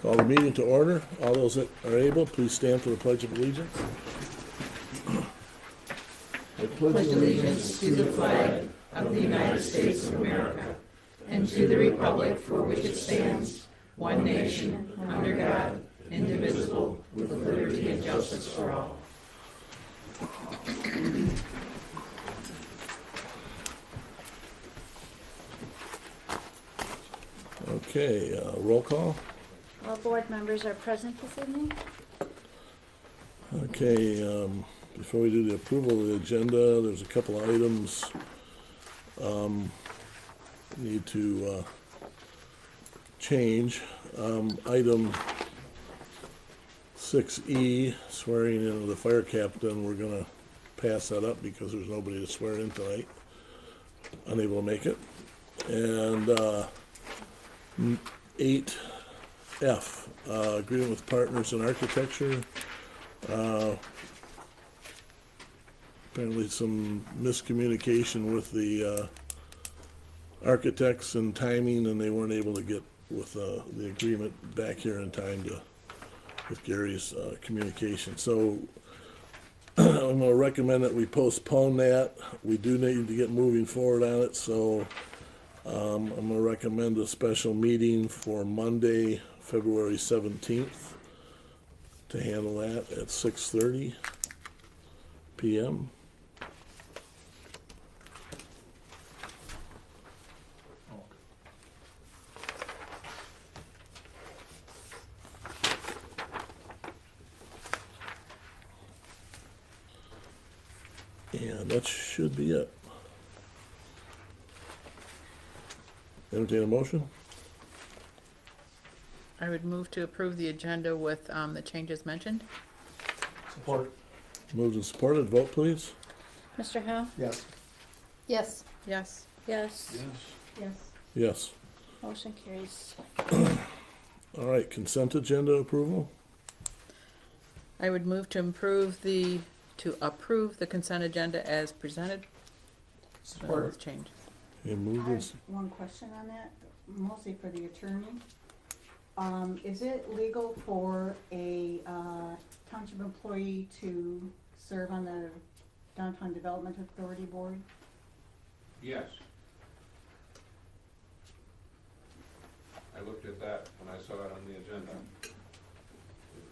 Call the meeting to order. All those that are able, please stand for the Pledge of Allegiance. I pledge allegiance to the flag of the United States of America and to the republic for which it stands, one nation, under God, indivisible, with liberty and justice for all. Okay, roll call. All board members are present this evening. Okay, before we do the approval of the agenda, there's a couple of items need to change. Item 6E, swearing in of the fire captain, we're going to pass that up because there's nobody to swear in tonight. Unable to make it. And 8F, agreement with partners in architecture. Apparently some miscommunication with the architects and timing, and they weren't able to get with the agreement back here in time with Gary's communication. So I'm going to recommend that we postpone that. We do need to get moving forward on it, so I'm going to recommend a special meeting for Monday, February 17th to handle that at 6:30 p.m. And that should be it. Entertain a motion? I would move to approve the agenda with the changes mentioned. Support. Moved and supported. Vote, please. Mr. Howe? Yes. Yes. Yes. Yes. Yes. Yes. Motion carries. All right, consent agenda approval. I would move to approve the consent agenda as presented. Support. With changes. Okay, moved I and have one question on that, mostly for the attorney. Is it legal for a township employee to serve on the Downtown Development Authority Board? Yes. I looked at that when I saw it on the agenda.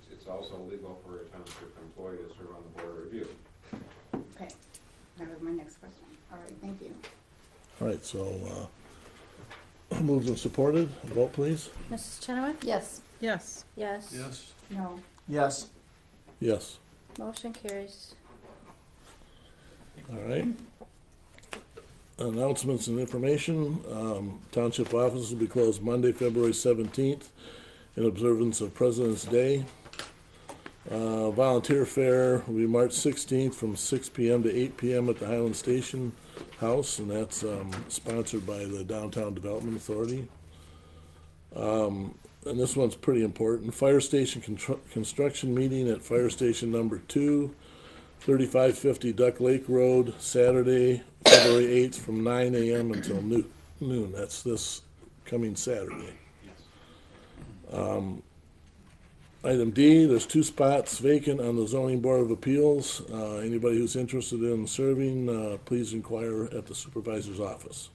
It's also legal for a township employee to serve on the board of review. Okay, that was my next question. All right, thank you. all right, so moved and supported. Vote, please. Mrs. Chenoweth? Yes. Yes. Yes. Yes. No. Yes. Yes. Motion carries. All right. Announcements and information. Township offices will be closed Monday, February 17th in observance of President's Day. Volunteer fair will be March 16th from 6 p.m. to 8 p.m. at the Highland Station House, and that's sponsored by the Downtown Development Authority. And this one's pretty important. Fire station construction meeting at Fire Station number 2, 3550 Duck Lake Road, Saturday, February 8th from 9 a.m. until noon. That's this coming Saturday. Item D, there's 2 spots vacant on the Zoning Board of Appeals. Anybody who's interested in serving, please inquire at the supervisor's office.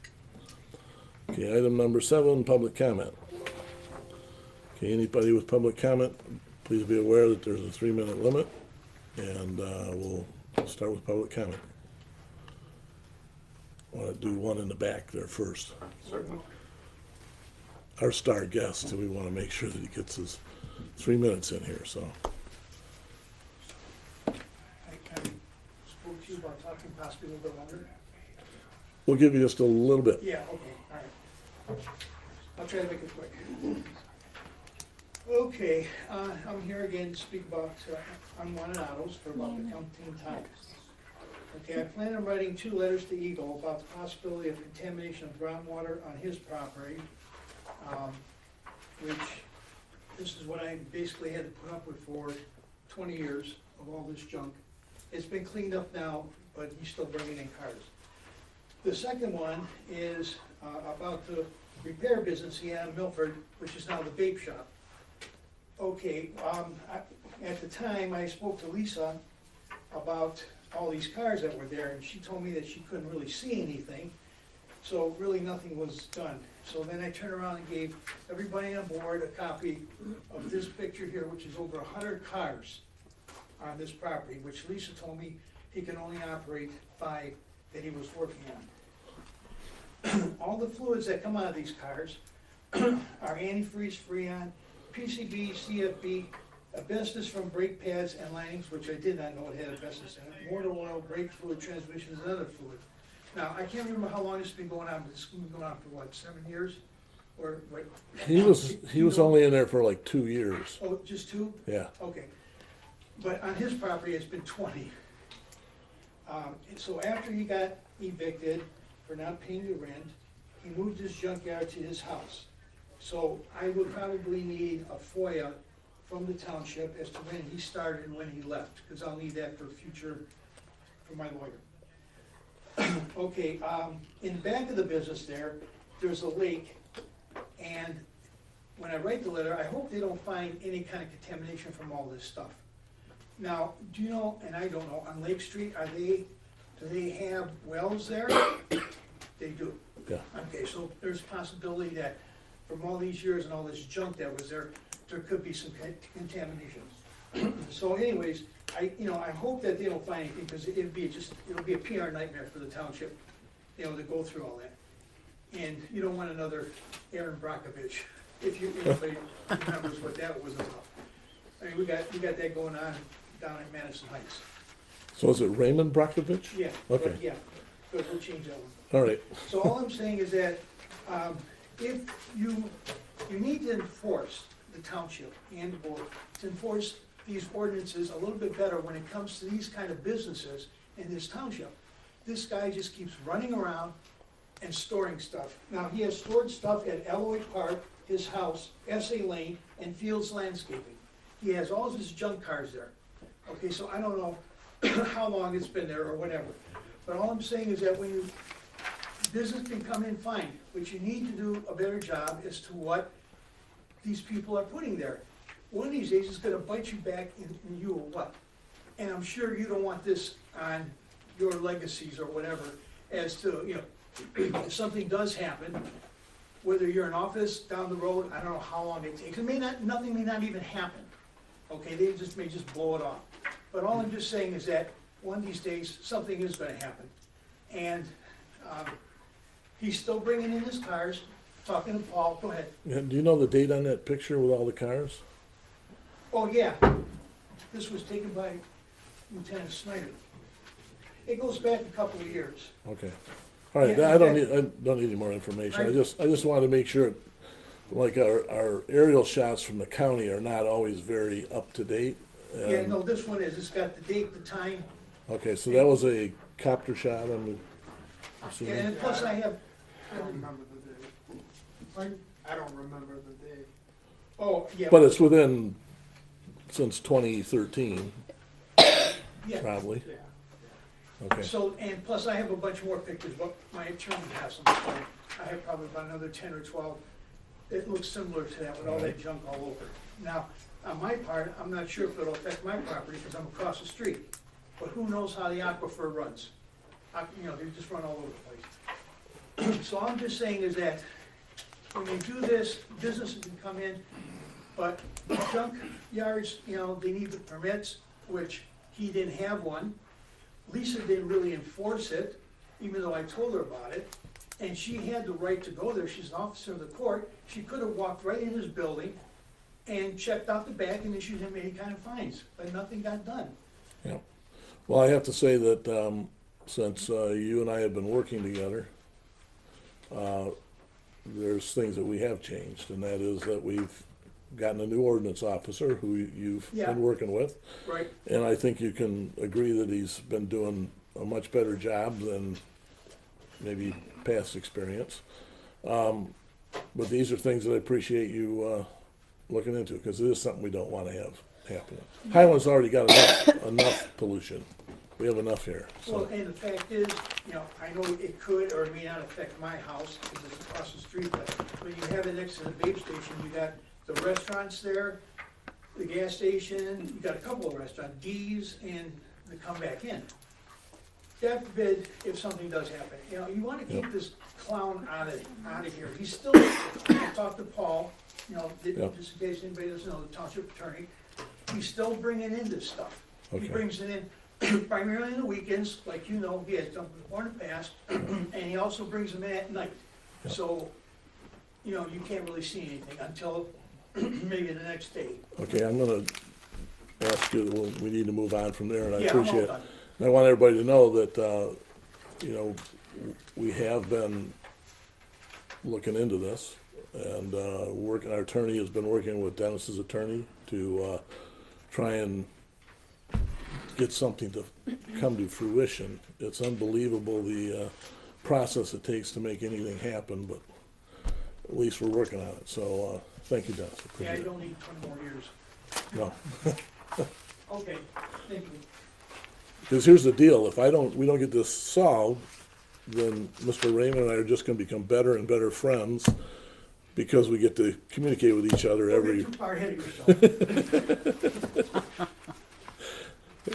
Okay, item number 7, public comment. Okay, anybody with public comment, please be aware that there's a 3-minute limit, and we'll start with public comment. I want to do one in the back there first. Certainly. Our star guest, and we want to make sure that he gets his 3 minutes in here, so. I kind of spoke to you about talking possibly a little bit longer. We'll give you just a little bit. Yeah, okay, all right. I'll try to make it quick. Okay, I'm here again to speak about unwanted autos for about the umpteenth time. Okay, I plan on writing 2 letters to Eagle about the possibility of contamination of groundwater on his property, which this is what I basically had to put up with for 20 years of all this junk. It's been cleaned up now, but he's still bringing in cars. The second one is about the repair business he had in Milford, which is now the vape shop. Okay, at the time, I spoke to Lisa about all these cars that were there, and she told me that she couldn't really see anything, so really nothing was done. So then I turned around and gave everybody on board a copy of this picture here, which is over 100 cars on this property, which Lisa told me he can only operate 5 that he was working on. All the fluids that come out of these cars are antifreeze, Freon, PCB, CFB, asbestos from brake pads and linings, which I did not know it had asbestos in it, motor oil, brake fluid, transmissions, and other fluid. Now, I can't remember how long this has been going on, but this has been going on for what, 7 years? Or what? He was only in there for like 2 years. Oh, just 2? Yeah. Okay. But on his property, it's been 20. And so after he got evicted for not paying the rent, he moved his junkyard to his house. So I would probably need a FOIA from the township as to when he started and when he left, because I'll need that for future, for my lawyer. Okay, in the back of the business there's a lake, and when I write the letter, I hope they don't find any kind of contamination from all this stuff. Now, do you know, and I don't know, on Lake Street, do they have wells there? They do. Yeah. Okay, so there's a possibility that from all these years and all this junk that was there, there could be some contamination. So anyways, I hope that they don't find anything, because it'll be a PR nightmare for the township, to go through all that. And you don't want another Aaron Brockovich, if anybody remembers what that was about. I mean, we got that going on down at Madison Heights. So is it Raymond Brockovich? Yeah. Okay. But yeah, good, we'll change that one. All right. So all I'm saying is that, if you need to enforce the township and the board to enforce these ordinances a little bit better when it comes to these kind of businesses in this township. This guy just keeps running around and storing stuff. Now, he has stored stuff at Eloy Park, his house, SA Lane, and Fields Landscaping. He has all of his junk cars there. Okay, so I don't know how long it's been there or whatever. But all I'm saying is that when business can come in fine, but you need to do a better job as to what these people are putting there. One of these days, it's gonna bite you back in you or what? And I'm sure you don't want this on your legacies or whatever, as to, if something does happen, whether you're in office down the road, I don't know how long it takes. Nothing may not even happen. Okay, they may just blow it off. But all I'm just saying is that one of these days, something is gonna happen. And he's still bringing in his cars, talking to Paul, go ahead. Yeah, do you know the date on that picture with all the cars? Oh, yeah, this was taken by Lieutenant Snyder. It goes back a couple of years. Okay. All right, Yeah, I don't need any more information. I just wanted to make sure, like our aerial shots from the county are not always very up to date. Yeah, no, this one is, it's got the date, the time, Okay, so that was a copter shot, I'm assuming? and plus I have, I don't remember the day. I don't remember the day. oh, yeah. But it's since 2013, Yeah. probably. Yeah. Okay. So, and plus I have a bunch more pictures, but my attorney has them, so I have probably about another 10 or 12. It looks similar to that with all that junk all over. Now, on my part, I'm not sure if it'll affect my property because I'm across the street, but who knows how the aquifer runs? They just run all over the place. So all I'm just saying is that when you do this, businesses can come in, but junk yards, they need the permits, which he didn't have one. Lisa didn't really enforce it, even though I told her about it. And she had the right to go there. She's an officer of the court. She could have walked right in his building and checked out the back and issued him any kind of fines, but nothing got done. Yeah. Well, I have to say that since you and I have been working together, there's things that we have changed, and that is that we've gotten a new ordinance officer who you've Yeah. been working with. Right. And I think you can agree that he's been doing a much better job than maybe past experience. But these are things that I appreciate you looking into, because it is something we don't want to have happening. Highland's already got enough pollution. We have enough here, Well, so. and the fact is, I know it could or may not affect my house because it's across the street, but when you have it next to the vape station, you got the restaurants there, the gas station, you got a couple of restaurants, D's and the Come Back In. God forbid if something does happen, you know, you wanna keep this clown out of here. He's still, I talked to Paul, you know, just in case anybody doesn't know, the township attorney, he's still bringing in this stuff. He Okay. brings it in primarily on the weekends, like you know, he has done before in the past, and he also brings them in at night. So, you know, you can't really see anything until maybe the next day. Okay, I'm gonna ask you, well, we need to move on from there, and I Yeah, I'm all appreciate it. done. And I want everybody to know that, you know, we have been looking into this, and our attorney has been working with Dennis's attorney to try and get something to come to fruition. It's unbelievable the process it takes to make anything happen, but at least we're working on it. So thank you, Dennis. Yeah, Appreciate you it. don't need 20 more years. No, Okay, thank you. because here's the deal: if we don't get this solved, then Mr. Raymond and I are just going to become better and better friends because we get to communicate with each other Don't every. get too far ahead of yourself.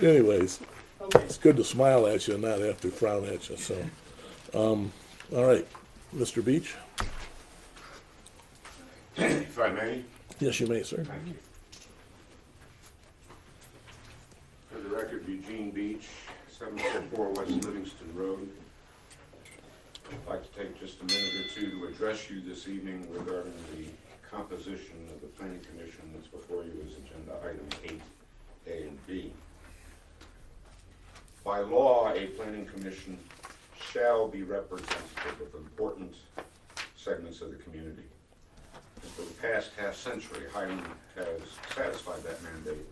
Anyways, Okay, it's good to smile at you and not have to frown at you. So, all right, Mr. Beach. If I may, Yes, you may, sir. thank you. For the record, Eugene Beach, 744 West Livingston Road. I'd like to take just a minute or two to address you this evening regarding the composition of the planning commission that's before you as agenda item 8A and B. By law, a planning commission shall be representative of important segments of the community. For the past half century, Highland has satisfied that mandate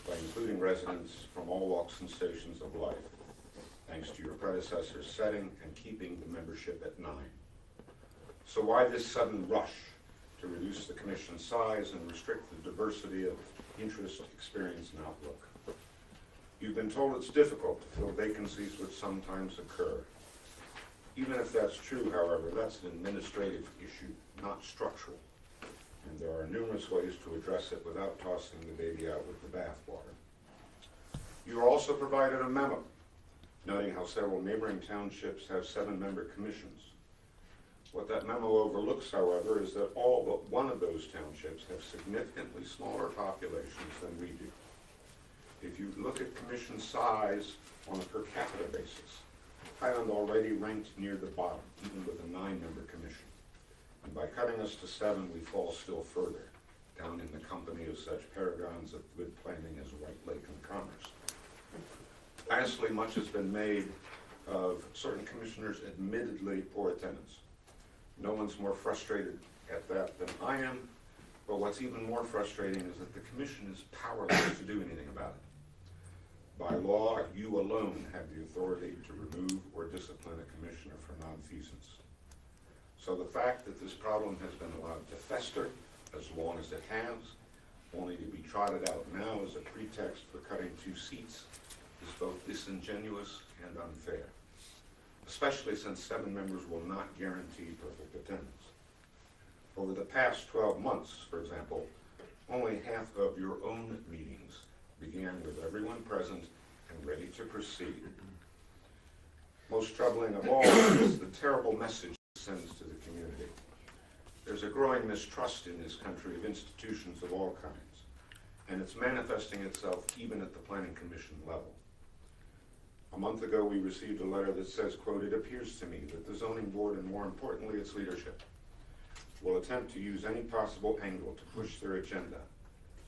by including residents from all walks and stations of life, thanks to your predecessor's setting and keeping the membership at 9. So why this sudden rush to reduce the commission's size and restrict the diversity of interest, experience, and outlook? You've been told it's difficult to fill vacancies which sometimes occur. Even if that's true, however, that's an administrative issue, not structural. And there are numerous ways to address it without tossing the baby out with the bathwater. You were also provided a memo noting how several neighboring townships have 7-member commissions. What that memo overlooks, however, is that all but one of those townships have significantly smaller populations than we do. If you look at commission size on a per capita basis, Highland already ranked near the bottom, even with a 9-member commission. And by cutting us to 7, we fall still further, down in the company of such paragons of good planning as White Lake and Commerce. Lastly, much has been made of certain commissioners' admittedly poor attendance. No one's more frustrated at that than I am, but what's even more frustrating is that the commission is powerless to do anything about it. By law, you alone have the authority to remove or discipline a commissioner for nonfeasance. So the fact that this problem has been allowed to fester as long as it has, only to be trotted out now as a pretext for cutting 2 seats, is both disingenuous and unfair, especially since 7 members will not guarantee perfect attendance. Over the past 12 months, for example, only half of your own meetings began with everyone present and ready to proceed. Most troubling of all is the terrible message it sends to the community. There's a growing mistrust in this country of institutions of all kinds, and it's manifesting itself even at the planning commission level. A month ago, we received a letter that says, quote, "It appears to me that the zoning board, and more importantly its leadership, will attempt to use any possible angle to push their agenda,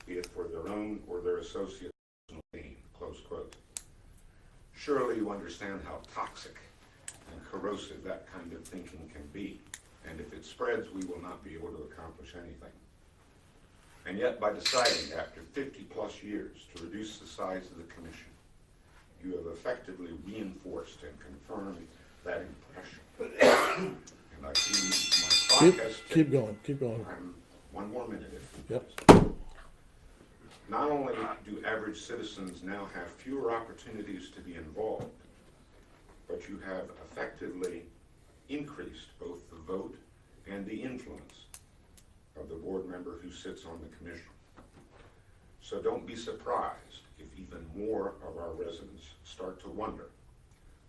be it for their own or their associates' gain," close quote. Surely you understand how toxic and corrosive that kind of thinking can be, and if it spreads, we will not be able to accomplish anything. And yet, by deciding after 50+ years to reduce the size of the commission, you have effectively reinforced and confirmed that impression. And I see my clock has Keep going, keep going. one more minute. Yep. Not only do average citizens now have fewer opportunities to be involved, but you have effectively increased both the vote and the influence of the board member who sits on the commission. So don't be surprised if even more of our residents start to wonder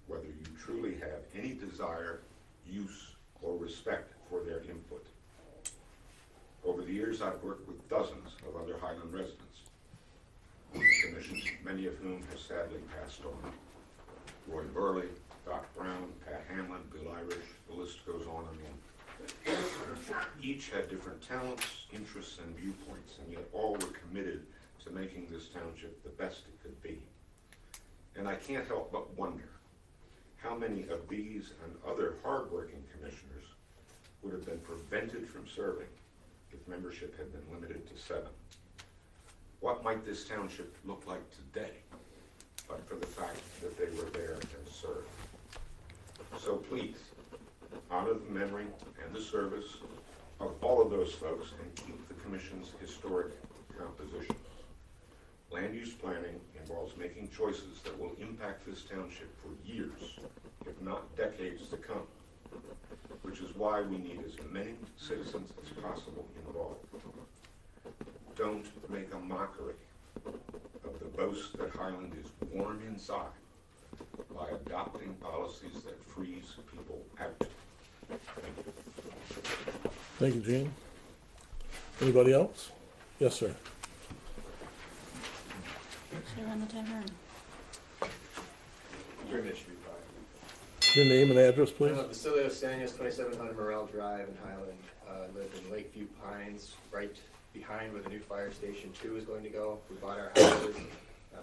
whether you truly have any desire, use, or respect for their input. Over the years, I've worked with dozens of other Highland residents on the commissions, many of whom have sadly passed on. Roy Burley, Doc Brown, Pat Hamlin, Bill Irish, the list goes on and on. Each had different talents, interests, and viewpoints, and yet all were committed to making this township the best it could be. And I can't help but wonder how many of these and other hardworking commissioners would have been prevented from serving if membership had been limited to 7. What might this township look like today, but for the fact that they were there and served? So please, honor the memory and the service of all of those folks and keep the commission's historic composition. Land use planning involves making choices that will impact this township for years, if not decades to come, which is why we need as many citizens as possible involved. Don't make a mockery of the boast that Highland is warm inside by adopting policies that freeze people out. Thank you. Thank you, Gene. Anybody else? Yes, sir. Should I run the timer? Your name and address, please? Basilio Stanius, 2700 Morel Drive in Highland. Live in Lakeview Pines, right behind where the new fire station 2 is going to go. We bought our houses.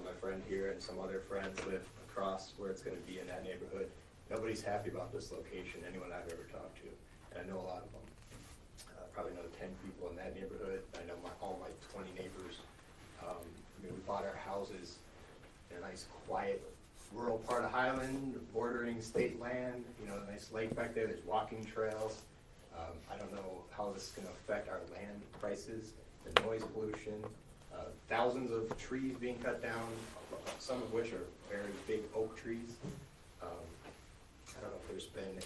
My friend here and some other friends live across where it's going to be in that neighborhood. Nobody's happy about this location, anyone I've ever talked to. And I know a lot of them. Probably another 10 people in that neighborhood. I know all my 20 neighbors. We bought our houses in a nice, quiet, rural part of Highland, bordering state land. A nice lake back there. There's walking trails. I don't know how this is going to affect our land prices, the noise pollution, thousands of trees being cut down, some of which are very big oak trees. I don't know if there's been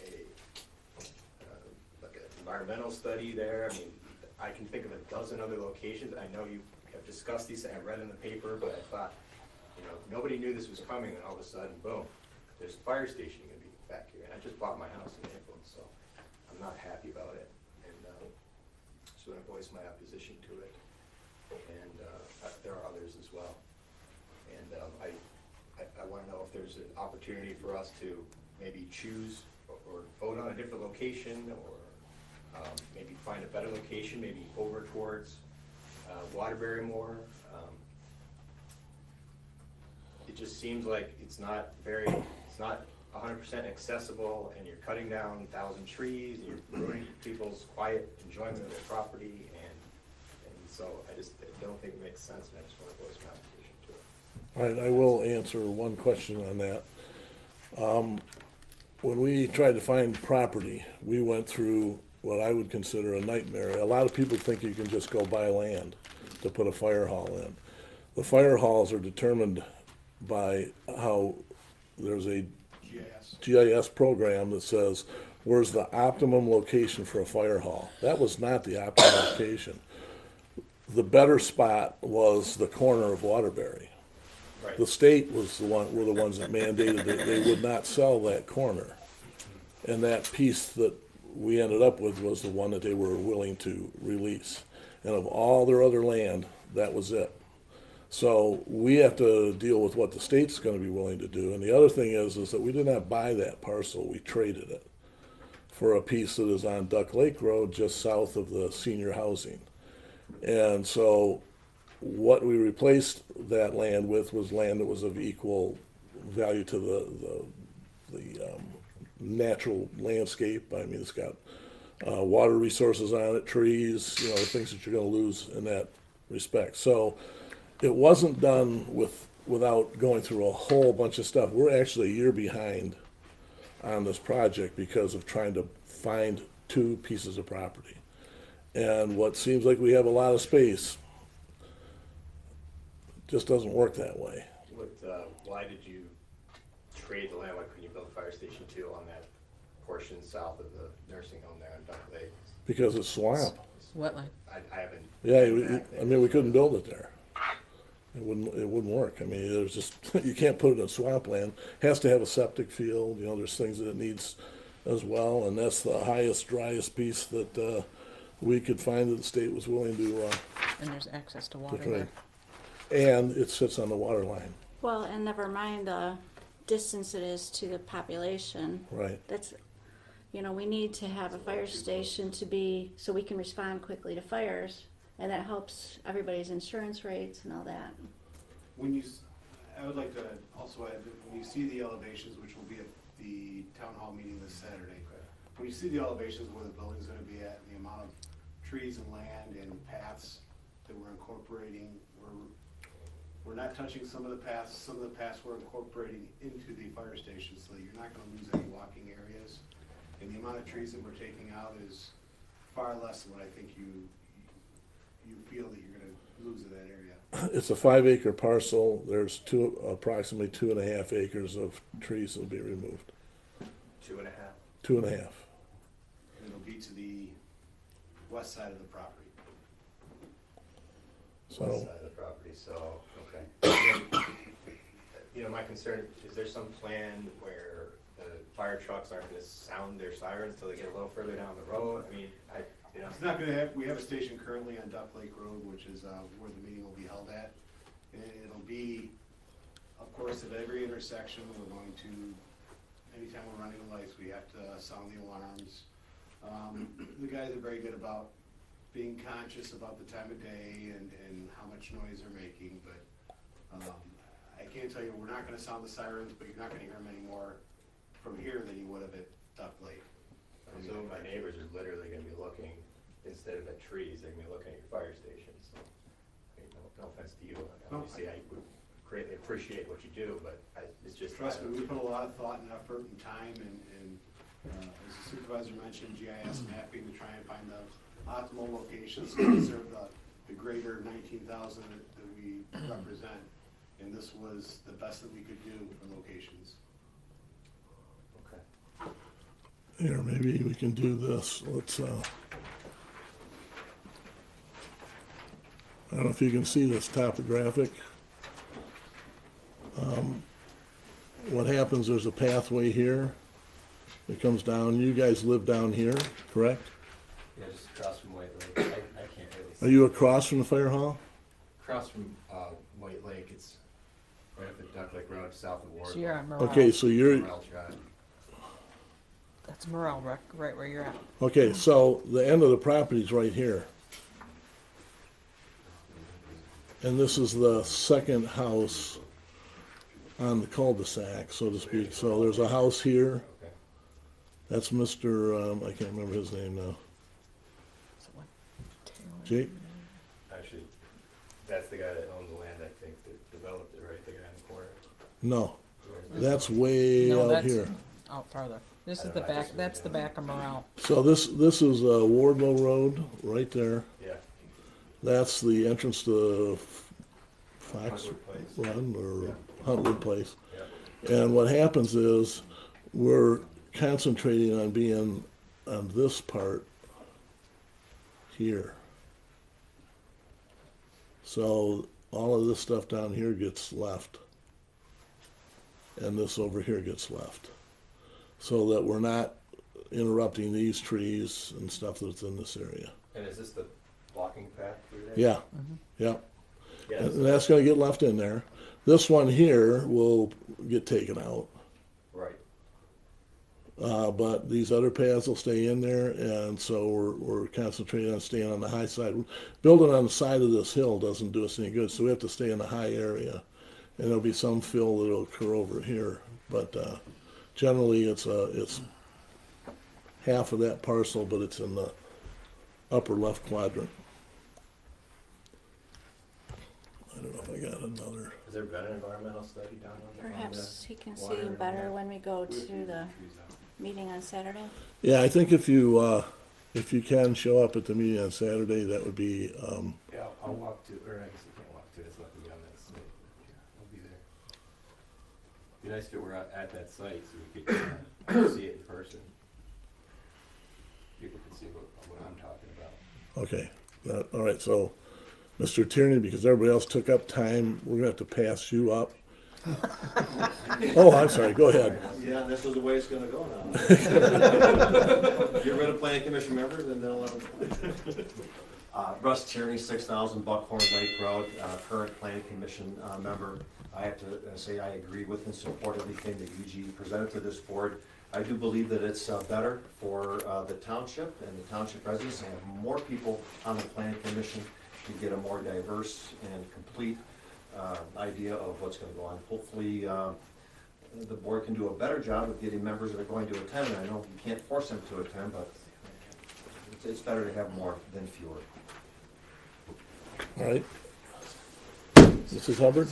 like an environmental study there. I mean, I can think of a dozen other locations. I know you have discussed these, I read in the paper, but I thought, nobody knew this was coming, and all of a sudden, boom, there's a fire station going to be back here. And I just bought my house in April, so I'm not happy about it. And so I voice my opposition to it. And there are others as well. And I want to know if there's an opportunity for us to maybe choose or vote on a different location, or maybe find a better location, maybe over towards Waterbury more. It just seems like it's not 100% accessible, and you're cutting down 1,000 trees, and you're ruining people's quiet enjoyment of their property, and so I don't think it makes sense, and I just want to voice my opposition to it. All right, I will answer one question on that. When we tried to find property, we went through what I would consider a nightmare. A lot of people think you can just go buy land to put a fire hall in. The fire halls are determined by how there's a GIS program that says, where's the optimum location for a fire hall? That was not the optimum location. The better spot was the corner of Waterbury. Right. The state were the ones that mandated that they would not sell that corner. And that piece that we ended up with was the one that they were willing to release. And of all their other land, that was it. So we have to deal with what the state's going to be willing to do. And the other thing is that we did not buy that parcel, we traded it for a piece that is on Duck Lake Road just south of the senior housing. And so what we replaced that land with was land that was of equal value to the natural landscape. I mean, it's got water resources on it, trees, things that you're going to lose in that respect. So it wasn't done without going through a whole bunch of stuff. We're actually a year behind on this project because of trying to find 2 pieces of property. And what seems like we have a lot of space just doesn't work that way. Why did you trade the land? Why couldn't you build a fire station 2 on that portion south of the nursing home there in Duck Lake? Because it's swamp. Wetland. I haven't. Yeah, we couldn't build it there. it wouldn't work. I mean, there's just, you can't put it in swampland. Has to have a septic field, you know, there's things that it needs as well, and that's the highest, driest piece that, we could find that the state was willing to, And there's access to to water trade. there. And it sits on the water line, Well, and never mind the distance it is to the population. right? That's, you know, we need to have a fire station to be, so we can respond quickly to fires, and that helps everybody's insurance rates and all that. When you, I would like to also add that when you see the elevations, which will be at the town hall meeting this Saturday, when you see the elevations where the building's gonna be at, and the amount of trees and land and paths that we're incorporating, we're not touching some of the paths we're incorporating into the fire station, so that you're not gonna lose any walking areas. And the amount of trees that we're taking out is far less than what I think you feel that you're gonna lose in that area. It's a 5-acre parcel, there's approximately 2.5 acres of trees that'll be removed. 2.5. 2.5. And it'll be to the west side of the property. West So, side of the property, so, okay. You know, my concern, is there some plan where the fire trucks aren't gonna sound their sirens until they get a little further down the road? I mean, you know. It's not gonna have, we have a station currently on Duck Lake Road, which is, where the meeting will be held at. And it'll be, of course, at every intersection, we're going to, anytime we're running the lights, we have to sound the alarms. The guys are very good about being conscious about the time of day and how much noise they're making, but, I can't tell you, we're not gonna sound the sirens, but you're not gonna hear them anymore from here than you would have at Duck Lake. So my neighbors are literally gonna be looking, instead of at trees, they're gonna be looking at your fire station, so. I mean, no offense to you, No, obviously I would greatly appreciate what you do, but it's just. Trust me, we put a lot of thought and effort and time and as the supervisor mentioned, GIS mapping to try and find the optimal locations to serve the greater 19,000 that we represent. And this was the best that we could do for locations. Okay. here, maybe we can do this. Let's, I don't know if you can see this topographic. What happens, there's a pathway here. It comes down. You guys live down here, correct? Yeah, just across from White Lake. I can't really see. Are you across from the fire hall? Across from White Lake, it's right up at Duck Lake Road, south of Ward. So you're on Morel. Okay, so you're, Morel Drive. That's Morel, right where you're at. okay, so the end of the property's right here. And this is the second house on the cul-de-sac, so to speak. So there's a house here. Okay. That's Mr., I can't remember his name now. So what, Taylor? Jake? Actually, that's the guy that owns the land, I think, that developed it, right, the guy in the corner. No, that's way No, out that's here. out farther. This I is don't the know, I back, just- that's the back of Morel. So this is Wardlow Road, right there. Yeah. That's the entrance to Fox Huntwood Place. Run or Yeah. Huntwood Place. Yeah. And what happens is, we're concentrating on being on this part here. So all of this stuff down here gets left. And this over here gets left. So that we're not interrupting these trees and stuff that's in this area. And is this the walking path through there? Yeah, yeah. Yeah. And that's gonna get left in there. This one here will get taken out. Right. But these other paths will stay in there, and so we're concentrating on staying on the high side. Building on the side of this hill doesn't do us any good, so we have to stay in the high area. And there'll be some fill that'll occur over here, but generally it's half of that parcel, but it's in the upper left quadrant. I don't know if I got another. Has there been an environmental study done on the? Perhaps he can see water you and better that? when we go to the meeting on Saturday. Yeah, I think if you can show up at the meeting on Saturday, that would be, Yeah, I'll walk to, or I guess I can't walk to it, it's not gonna be on that site. I'll be there. Be nice if it were at that site so we could see it in person. People can see what I'm talking about. okay. All right, so Mr. Tierney, because everybody else took up time, we're gonna have to pass you up. Oh, I'm sorry, go ahead. Yeah, this is the way it's gonna go now. Get rid of planning commission members and they'll let them. Russ Tierney, 6,000 Buckhorn Lake Road, current planning commission member. I have to say I agree with and support everything that Eugene presented to this board. I do believe that it's better for the township and the township residents to have more people on the planning commission to get a more diverse and complete idea of what's going to go on. Hopefully, the board can do a better job of getting members that are going to attend. And I know you can't force them to attend, but it's better to have more than fewer. All right. Mrs. Hubbard?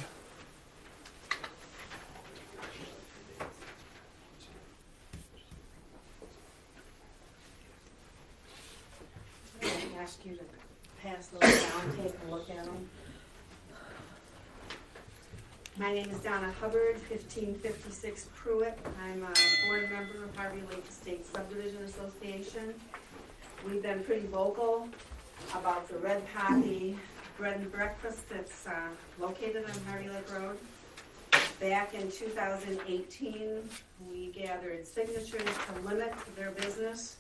I ask you to pass those down, take a look at them. My name is Donna Hubbard, 1556 Pruitt. I'm a board member of Harvey Lake State Subdivision Association. We've been pretty vocal about the Red Poppy Bread and Breakfast that's located on Harvey Lake Road. Back in 2018, we gathered signatures to limit their business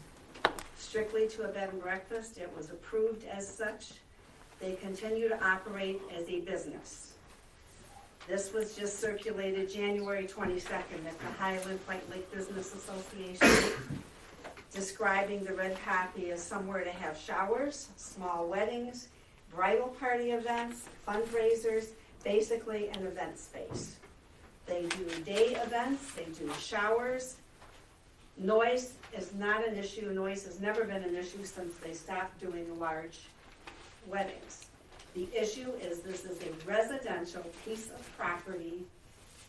strictly to a bed and breakfast. It was approved as such. They continue to operate as a business. This was just circulated January 22nd at the Highland White Lake Business Association, describing the Red Poppy as somewhere to have showers, small weddings, bridal party events, fundraisers, basically an event space. They do day events, they do showers. Noise is not an issue. Noise has never been an issue since they stopped doing large weddings. The issue is this is a residential piece of property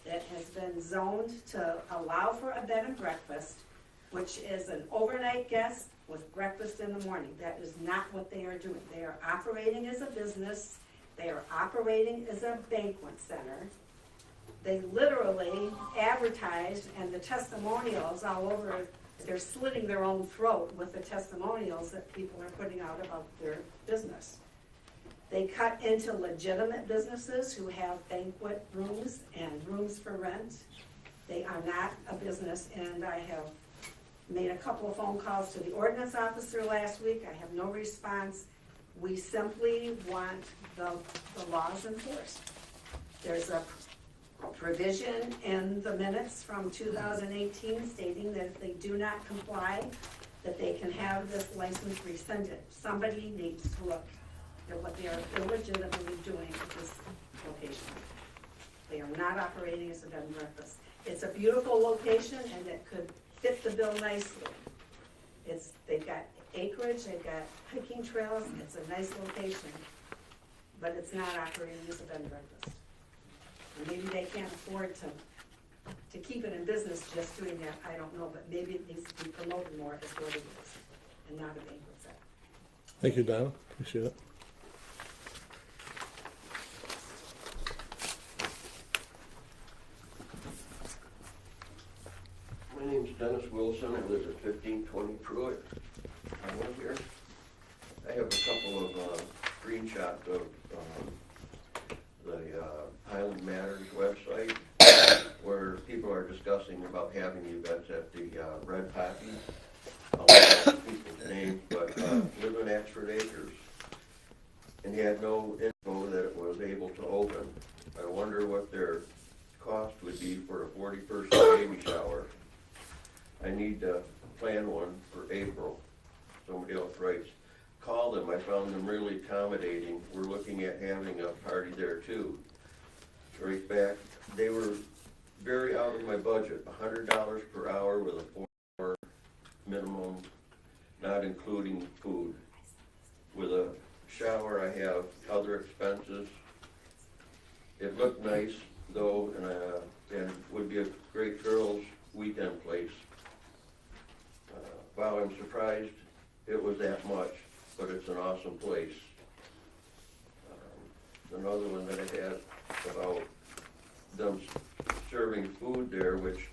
that has been zoned to allow for a bed and breakfast, which is an overnight guest with breakfast in the morning. That is not what they are doing. They are operating as a business. They are operating as a banquet center. They literally advertised, and the testimonials all over, they're slitting their own throat with the testimonials that people are putting out about their business. They cut into legitimate businesses who have banquet rooms and rooms for rent. They are not a business, and I have made a couple of phone calls to the ordinance officer last week. I have no response. We simply want the laws enforced. There's a provision in the minutes from 2018 stating that if they do not comply, that they can have this license rescinded. Somebody needs to look at what they are illegitimately doing at this location. They are not operating as a bed and breakfast. It's a beautiful location and it could fit the bill nicely. They've got acreage, they've got hiking trails, it's a nice location, but it's not operating as a bed and breakfast. And maybe they can't afford to keep it in business just doing that, I don't know, but maybe it needs to be promoted more as what it is, and not a banquet center. Thank you, Donna. Appreciate it. My name's Dennis Wilson. I live at 1520 Pruitt. I live here. I have a couple of screenshots of the Highland Matters website where people are discussing about having events at the Red Poppy. I'll look up people's names, but live in Axford Acres. And he had no info that it was able to open. I wonder what their cost would be for a 41st baby shower. I need to plan one for April. Somebody else writes, call them. I found them really accommodating. We're looking at having a party there too. Right back, they were very out of my budget, $100 per hour with a 4-hour minimum, not including food. With a shower, I have other expenses. It looked nice though, and would be a great girls' weekend place. Wow, I'm surprised it was that much, but it's an awesome place. Another one that I had about them serving food there, which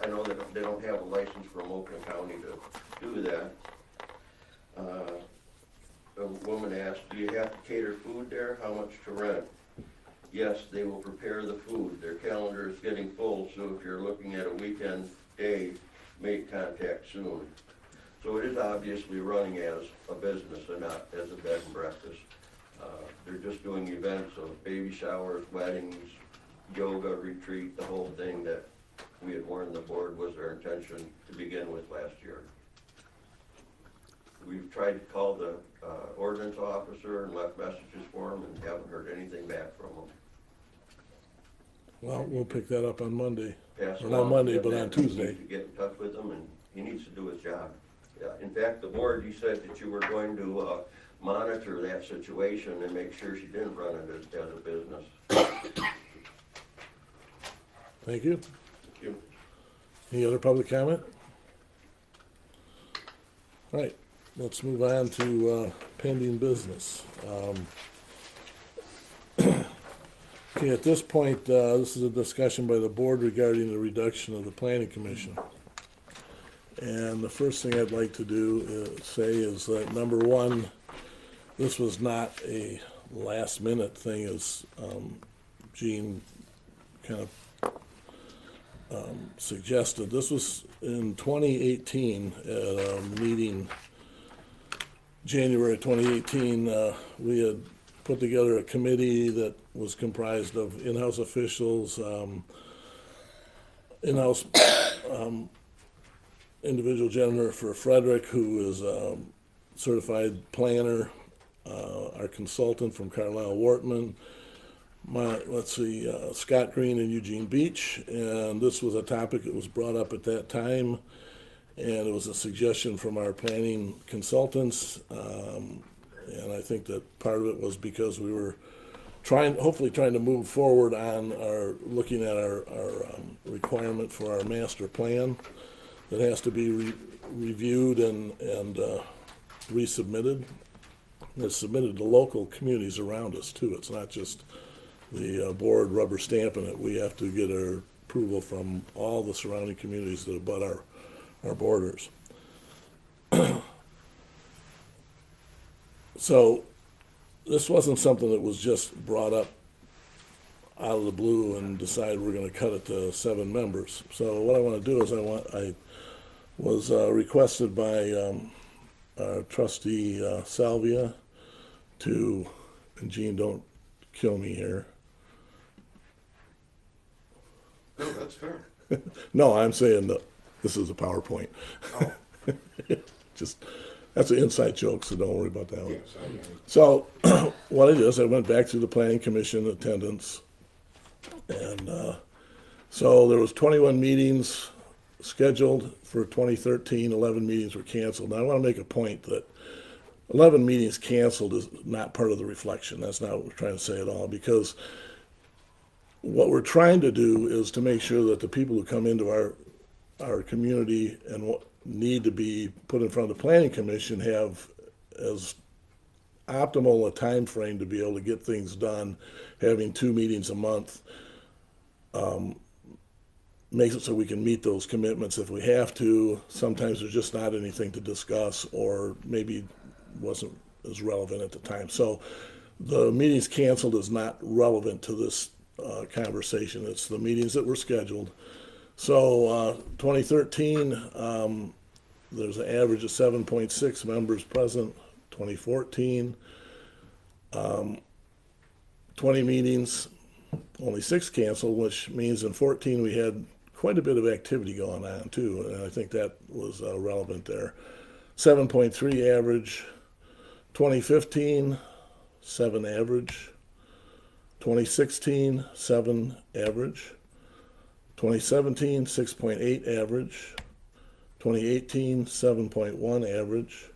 I know that they don't have a license from Oakland County to do that. a woman asked, do you have to cater food there? How much to rent? Yes, they will prepare the food. Their calendar is getting full, so if you're looking at a weekend day, make contact soon. So it is obviously running as a business and not as a bed and breakfast. They're just doing events of baby showers, weddings, yoga retreat, the whole thing that we had warned the board was their intention to begin with last year. We've tried to call the ordinance officer and left messages for him and haven't heard anything back from him. Well, we'll pick that up on Monday. Pass Or not along Monday, to him but that on we need Tuesday. to get in touch with him, and he needs to do his job. Yeah, in fact, the board, you said that you were going to monitor that situation and make sure she didn't run it as a business. Thank you. Thank you. Any other public comment? All right, let's move on to pending business. Okay, at this point, this is a discussion by the board regarding the reduction of the planning commission. And the first thing I'd like to do say is that, number one, this was not a last minute thing, as Gene kind of suggested. This was in 2018 at a meeting, January 2018. We had put together a committee that was comprised of in-house officials, in-house individual Jennifer Frederick, who is a certified planner, our consultant from Carlisle Wortman, Scott Green and Eugene Beach, and this was a topic that was brought up at that time, and it was a suggestion from our planning consultants, and I think that part of it was because we were hopefully trying to move forward on looking at our requirement for our master plan that has to be reviewed and resubmitted. It's submitted to local communities around us too. It's not just the board rubber stamping it. We have to get our approval from all the surrounding communities that abut our borders. So this wasn't something that was just brought up out of the blue and decided we're going to cut it to 7 members. So what I want to do is I was requested by our trustee Salvia to, and Gene, don't kill me here. No, that's fair. No, I'm saying that this is a PowerPoint. Oh. Just, that's an inside joke, so don't worry about that one. Yes, I know. So what I did is I went back to the planning commission attendance, and so there was 21 meetings scheduled for 2013, 11 meetings were canceled. Now I want to make a point that 11 meetings canceled is not part of the reflection. That's not what we're trying to say at all, because what we're trying to do is to make sure that the people who come into our community and need to be put in front of the planning commission have as optimal a time frame to be able to get things done. Having 2 meetings a month makes it so we can meet those commitments if we have to. Sometimes there's just not anything to discuss, or maybe wasn't as relevant at the time. So the meetings canceled is not relevant to this conversation. It's the meetings that were scheduled. So 2013, there's an average of 7.6 members present. 2014, 20 meetings, only 6 canceled, which means in 14 we had quite a bit of activity going on too, and I think that was relevant there. 7.3 average. 2015, 7 average. 2016, 7 average. 2017, 6.8 average. 2018, 7.1 average.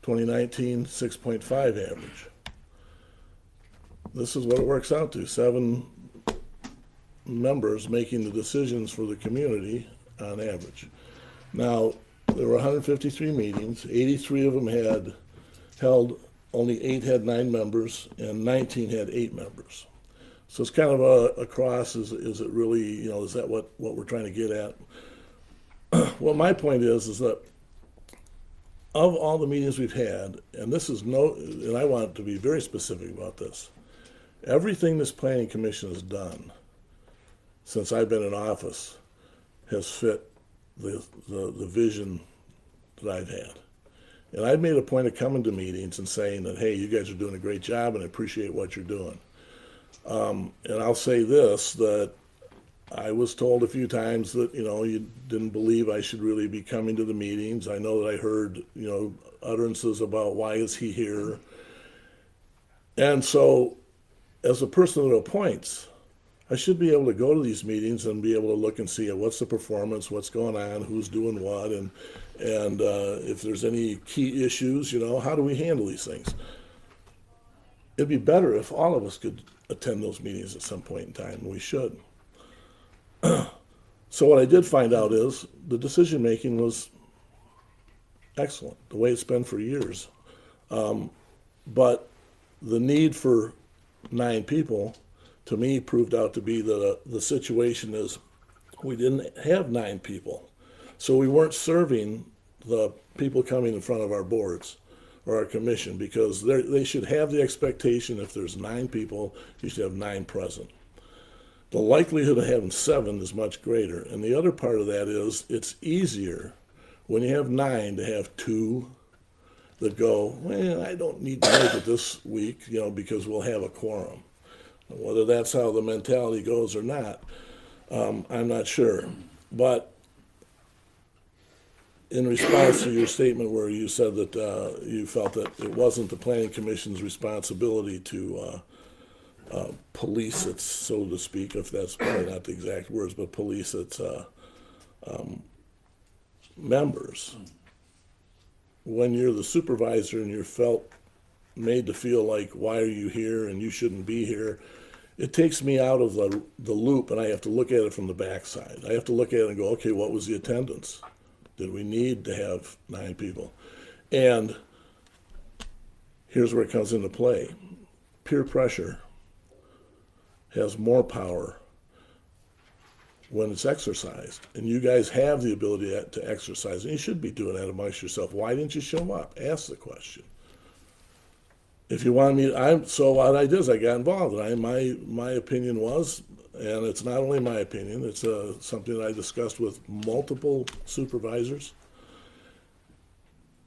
2019, 6.5 average. This is what it works out to, 7 members making the decisions for the community on average. Now, there were 153 meetings, 83 of them had held, only 8 had 9 members, and 19 had 8 members. So it's kind of a cross. Is it really, is that what we're trying to get at? Well, my point is that of all the meetings we've had, and this is no, and I want to be very specific about this, everything this planning commission has done since I've been in office has fit the vision that I've had. And I've made a point of coming to meetings and saying that, hey, you guys are doing a great job and I appreciate what you're doing. And I'll say this, that I was told a few times that, you know, you didn't believe I should really be coming to the meetings. I know that I heard, you know, utterances about why is he here. And so, as a person that appoints, I should be able to go to these meetings and be able to look and see what's the performance, what's going on, who's doing what, and if there's any key issues, you know, how do we handle these things? It'd be better if all of us could attend those meetings at some point in time, and we should. So what I did find out is the decision-making was excellent, the way it's been for years. But the need for 9 people, to me, proved out to be that the situation is we didn't have 9 people. So we weren't serving the people coming in front of our boards or our commission, because they should have the expectation if there's 9 people, you should have 9 present. The likelihood of having 7 is much greater. And the other part of that is it's easier when you have 9 to have 2 that go, well, I don't need to make it this week, you know, because we'll have a quorum. Whether that's how the mentality goes or not, I'm not sure. But in response to your statement where you said that you felt that it wasn't the Planning Commission's responsibility to police its, so to speak, if that's probably not the exact words, but police its members. When you're the supervisor and you're made to feel like, why are you here and you shouldn't be here, it takes me out of the loop, and I have to look at it from the backside. I have to look at it and go, okay, what was the attendance? Did we need to have 9 people? And here's where it comes into play. Peer pressure has more power when it's exercised. And you guys have the ability to exercise, and you should be doing that amongst yourself. Why didn't you show up? Ask the question. If you want me, so what I did is I got involved, and my opinion was, and it's not only my opinion, it's something that I discussed with multiple supervisors.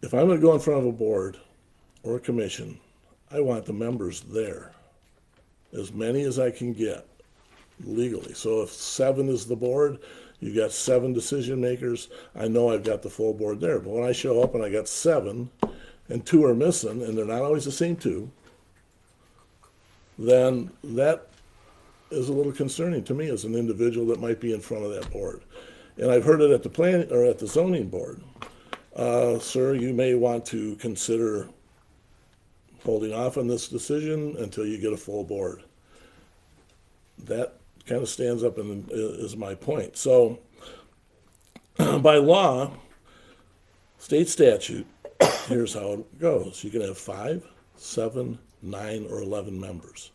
If I'm going to go in front of a board or a commission, I want the members there, as many as I can get legally. So if 7 is the board, you've got 7 decision makers, I know I've got the full board there. But when I show up and I got 7, and 2 are missing, and they're not always the same 2, then that is a little concerning to me as an individual that might be in front of that board. And I've heard it at the planning or at the zoning board. Sir, you may want to consider holding off on this decision until you get a full board. That kind of stands up and is my point. So by law, state statute, here's how it goes. You can have 5, 7, 9, or 11 members.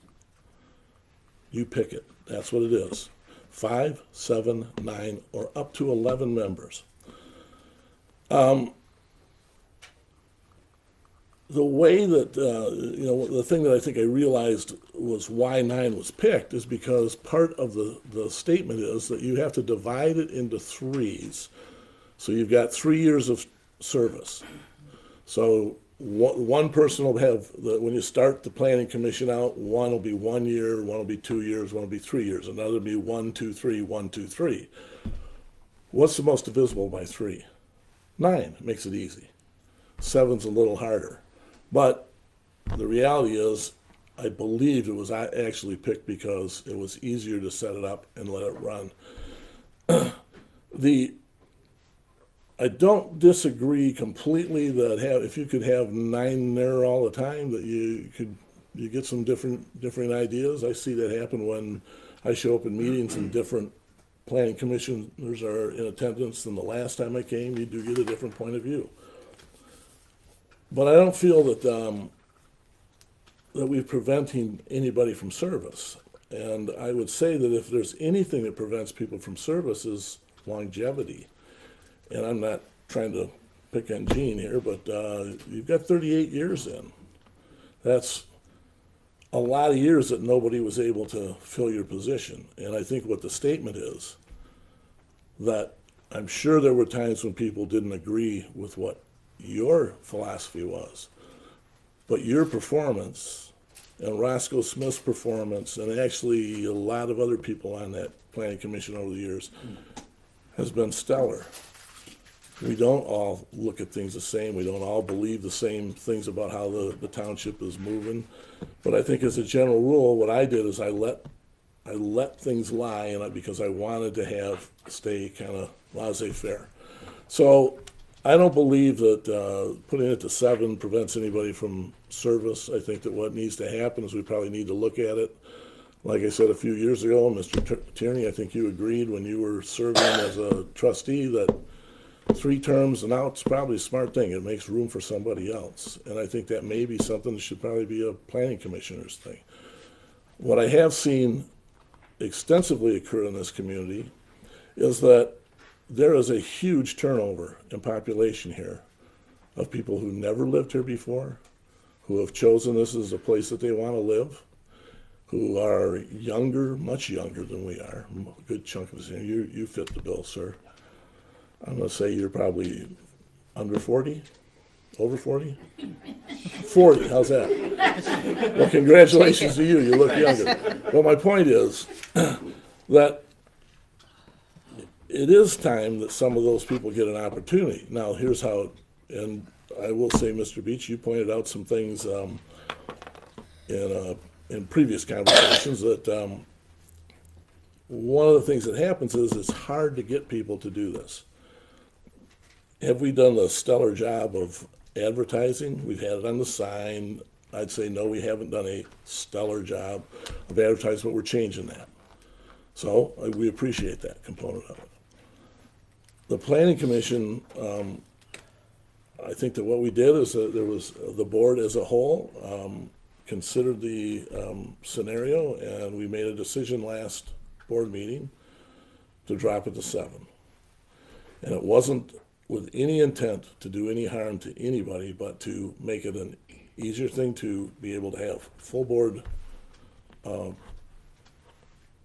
You pick it. That's what it is. 5, 7, 9, or up to 11 members. The way that, you know, the thing that I think I realized was why 9 was picked is because part of the statement is that you have to divide it into 3s. So you've got 3 years of service. So one person will have, when you start the planning commission out, one will be 1 year, one will be 2 years, one will be 3 years, another will be 1, 2, 3, 1, 2, 3. What's the most divisible by 3? 9 makes it easy. 7's a little harder. But the reality is, I believe it was actually picked because it was easier to set it up and let it run. I don't disagree completely that if you could have 9 there all the time, that you get some different ideas. I see that happen when I show up in meetings and different planning commissioners are in attendance than the last time I came. You do get a different point of view. But I don't feel that that we're preventing anybody from service. And I would say that if there's anything that prevents people from service is longevity. And I'm not trying to pick on Gene here, but you've got 38 years in. That's a lot of years that nobody was able to fill your position. And I think what the statement is, that I'm sure there were times when people didn't agree with what your philosophy was, but your performance and Roscoe Smith's performance, and actually a lot of other people on that planning commission over the years, has been stellar. We don't all look at things the same. We don't all believe the same things about how the township is moving. But I think as a general rule, what I did is I let things lie, and because I wanted to stay kind of laissez-faire. So I don't believe that putting it to 7 prevents anybody from service. I think that what needs to happen is we probably need to look at it. Like I said a few years ago, Mr. Tierney, I think you agreed when you were serving as a trustee that 3 terms, and now it's probably a smart thing. It makes room for somebody else. And I think that may be something that should probably be a planning commissioner's thing. What I have seen extensively occur in this community is that there is a huge turnover in population here of people who never lived here before, who have chosen this as a place that they want to live, who are younger, much younger than we are. A good chunk of us, you fit the bill, sir. I'm going to say you're probably under 40, over 40? 40, how's that? Well, congratulations to you, you look younger. Well, my point is that it is time that some of those people get an opportunity. Now, here's how, and I will say, Mr. Beach, you pointed out some things in previous conversations that one of the things that happens is it's hard to get people to do this. Have we done a stellar job of advertising? We've had it on the sign. I'd say no, we haven't done a stellar job of advertising, but we're changing that. So we appreciate that component of it. The Planning Commission, I think that what we did is that there was the board as a whole considered the scenario, and we made a decision last board meeting to drop it to 7. And it wasn't with any intent to do any harm to anybody, but to make it an easier thing to be able to have full board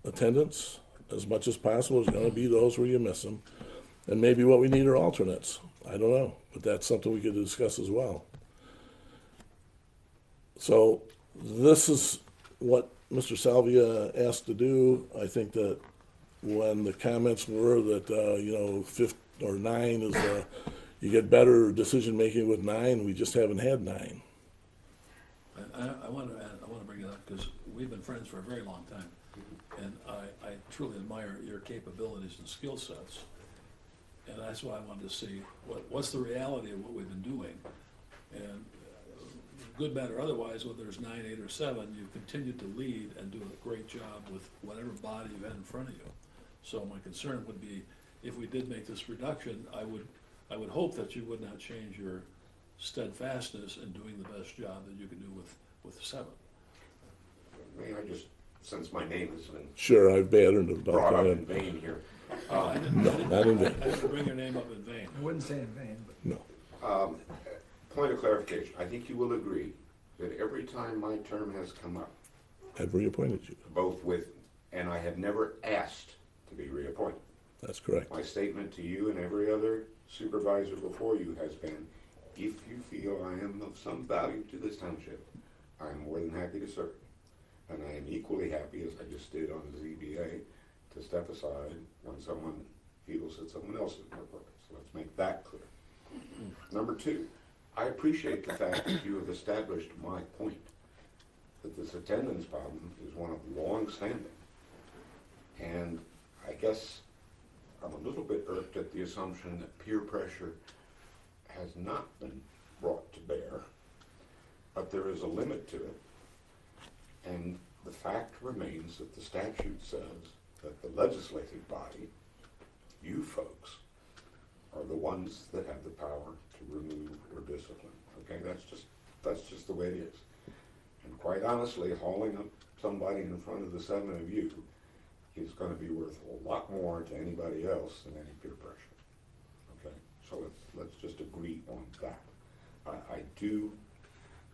attendance as much as possible. There's going to be those where you miss them. And maybe what we need are alternates. I don't know, but that's something we could discuss as well. So this is what Mr. Salvia asked to do. I think that when the comments were that, 5 or 9 is, you get better decision-making with 9, we just haven't had 9. I want to bring it up because we've been friends for a very long time, and I truly admire your capabilities and skill sets, and that's why I wanted to see what's the reality of what we've been doing, and good, bad, or otherwise, whether it's 9, 8, or 7, you've continued to lead and do a great job with whatever body you've had in front of you. So my concern would be, if we did make this reduction, I would hope that you would not change your steadfastness in doing the best job that you can do with 7. May I just, since my name has been Sure, I've battered about brought up that. in vain here. No, not in vain. I didn't bring your name up in vain. I wouldn't say in vain, but. No. Point of clarification, I think you will agree that every time my term has come up, I've reappointed you. both with, and I have never asked to be reappointed. That's correct. My statement to you and every other supervisor before you has been, if you feel I am of some value to this township, I am more than happy to serve. And I am equally happy, as I just did on the ZBA, to step aside when someone feels that someone else is more appropriate. So let's make that clear. Number 2, I appreciate the fact that you have established my point, that this attendance problem is one of long standing. And I guess I'm a little bit irked at the assumption that peer pressure has not been brought to bear, but there is a limit to it. And the fact remains that the statute says that the legislative body, you folks, are the ones that have the power to remove or discipline. Okay, that's just the way it is. And quite honestly, hauling up somebody in front of the 7 of you is going to be worth a lot more to anybody else than any peer pressure. Okay, So let's just agree on that. I do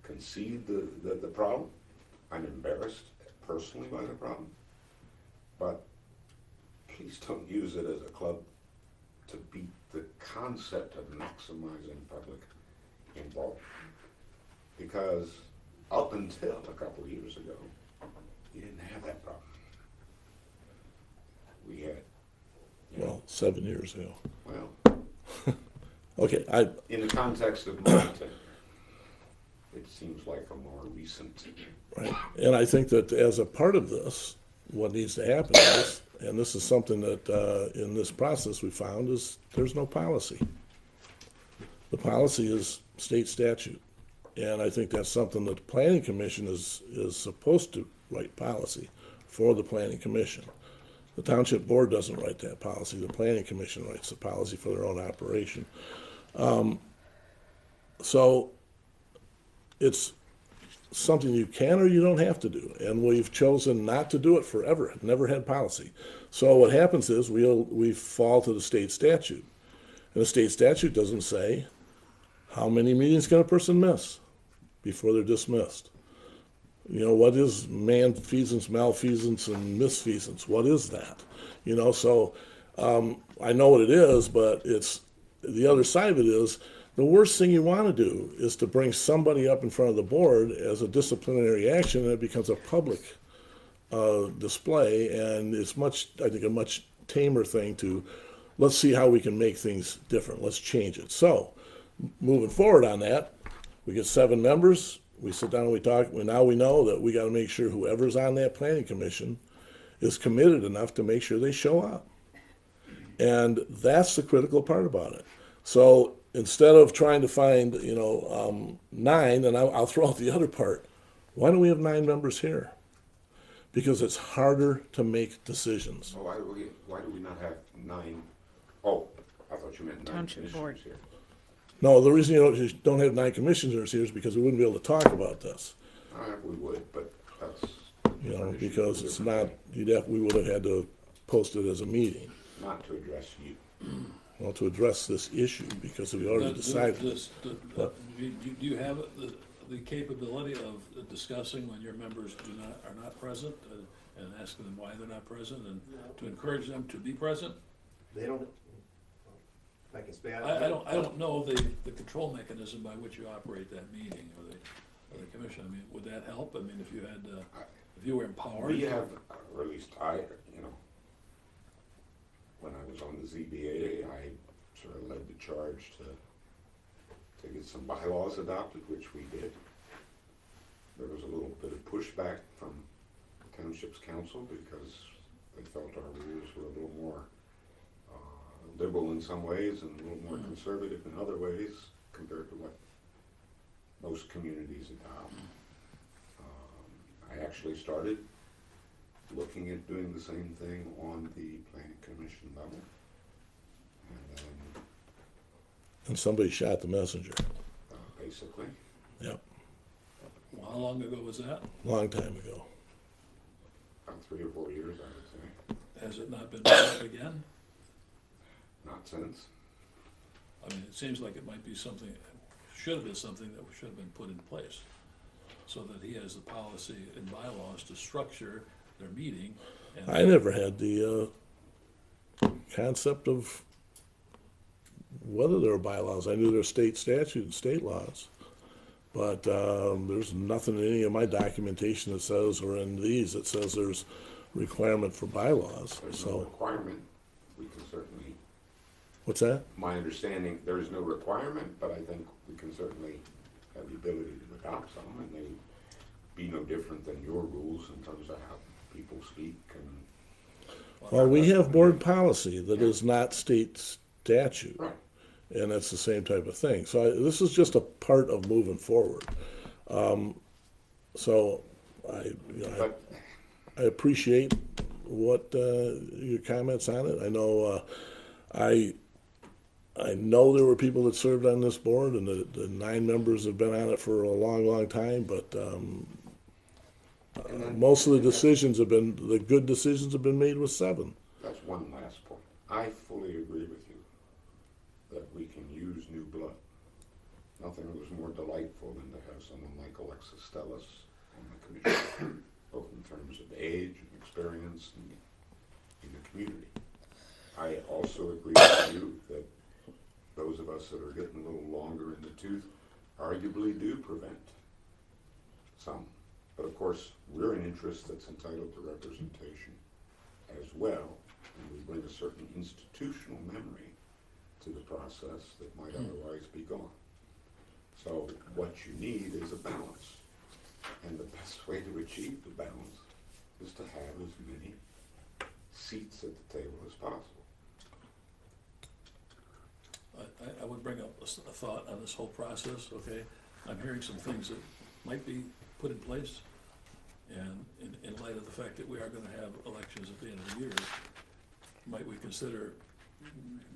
concede the problem. I'm embarrassed personally by the problem. But please don't use it as a club to beat the concept of maximizing public involvement. Because up until a couple of years ago, you didn't have that problem. We had, Well, 7 years ago. well, Okay, in the context of Mountain, it seems like a more recent. right. And I think that as a part of this, what needs to happen is, and this is something that in this process we found, is there's no policy. The policy is state statute. And I think that's something that the planning commission is supposed to write policy for the planning commission. The township board doesn't write that policy. The planning commission writes the policy for their own operation. So it's something you can or you don't have to do. And we've chosen not to do it forever, never had policy. So what happens is we fall to the state statute. And the state statute doesn't say how many meetings can a person miss before they're dismissed. You know, what is malfeasance, and misfeasance? What is that? You know, so I know what it is, but it's the other side of it is the worst thing you want to do is to bring somebody up in front of the board as a disciplinary action, and it becomes a public display, and it's I think, a much tamer thing to, let's see how we can make things different. Let's change it. So, moving forward on that, we get 7 members. We sit down and we talk. Now we know that we got to make sure whoever's on that planning commission is committed enough to make sure they show up. And that's the critical part about it. So instead of trying to find, 9, and I'll throw out the other part, why don't we have 9 members here? Because it's harder to make decisions. Oh, why do we not have 9? Oh, I thought you meant 9 Township board. commissioners here. No, the reason you don't have 9 commissioners here is because we wouldn't be able to talk about this. We would, but that's. Because it's not, we would have had to post it as a meeting. Not to address you. Well, to address this issue, because we already decided. Do you have the capability of discussing when your members are not present, and asking them why they're not present, and to encourage them to be present? They don't, I can speak. I don't know the control mechanism by which you operate that meeting or the commission. I mean, would that help? I mean, if you had, if you were empowered? We have, or at least when I was on the ZBA, I sort of led the charge to get some bylaws adopted, which we did. There was a little bit of pushback from the Township's council because they felt our rules were a little more liberal in some ways and a little more conservative in other ways compared to what most communities adopt. I actually started looking at doing the same thing on the planning commission level. And somebody shot the messenger. Basically. Yep. Well, how long ago was that? Long time ago. About 3 or 4 years, I would say. Has it not been brought up again? Not since. I mean, it seems like it might be something, should have been something that should have been put in place, so that he has the policy and bylaws to structure their meeting. And I never had the concept of whether there were bylaws. I knew there were state statute and state laws. But there's nothing in any of my documentation that says, or in these, that says there's requirement for bylaws. There's no requirement. We can certainly. What's that? My understanding, there is no requirement, but I think we can certainly have the ability to adopt some, and they would be no different than your rules in terms of how people speak and. Well, we have board policy that is not state statute. Right. And it's the same type of thing. So this is just a part of moving forward. So I appreciate what your comments on it. I know I know there were people that served on this board, and the 9 members have been on it for a long, long time. But most of the decisions have been, the good decisions have been made with 7. That's one last point. I fully agree with you that we can nothing was more delightful than to have someone like Alexis Stellis on the commission, both in terms of age and experience in the community. I also agree with you that those of us that are getting a little longer in the tooth arguably do prevent some. But of course, we're an interest that's entitled to representation as well, and we bring a certain institutional memory to the process that might otherwise be gone. So what you need is a balance, and the best way to achieve the balance is to have as many seats at the table as possible. I would bring up a thought on this whole process, okay? I'm hearing some things that might be put in place, and in light of the fact that we are gonna have elections at the end of the year, might we consider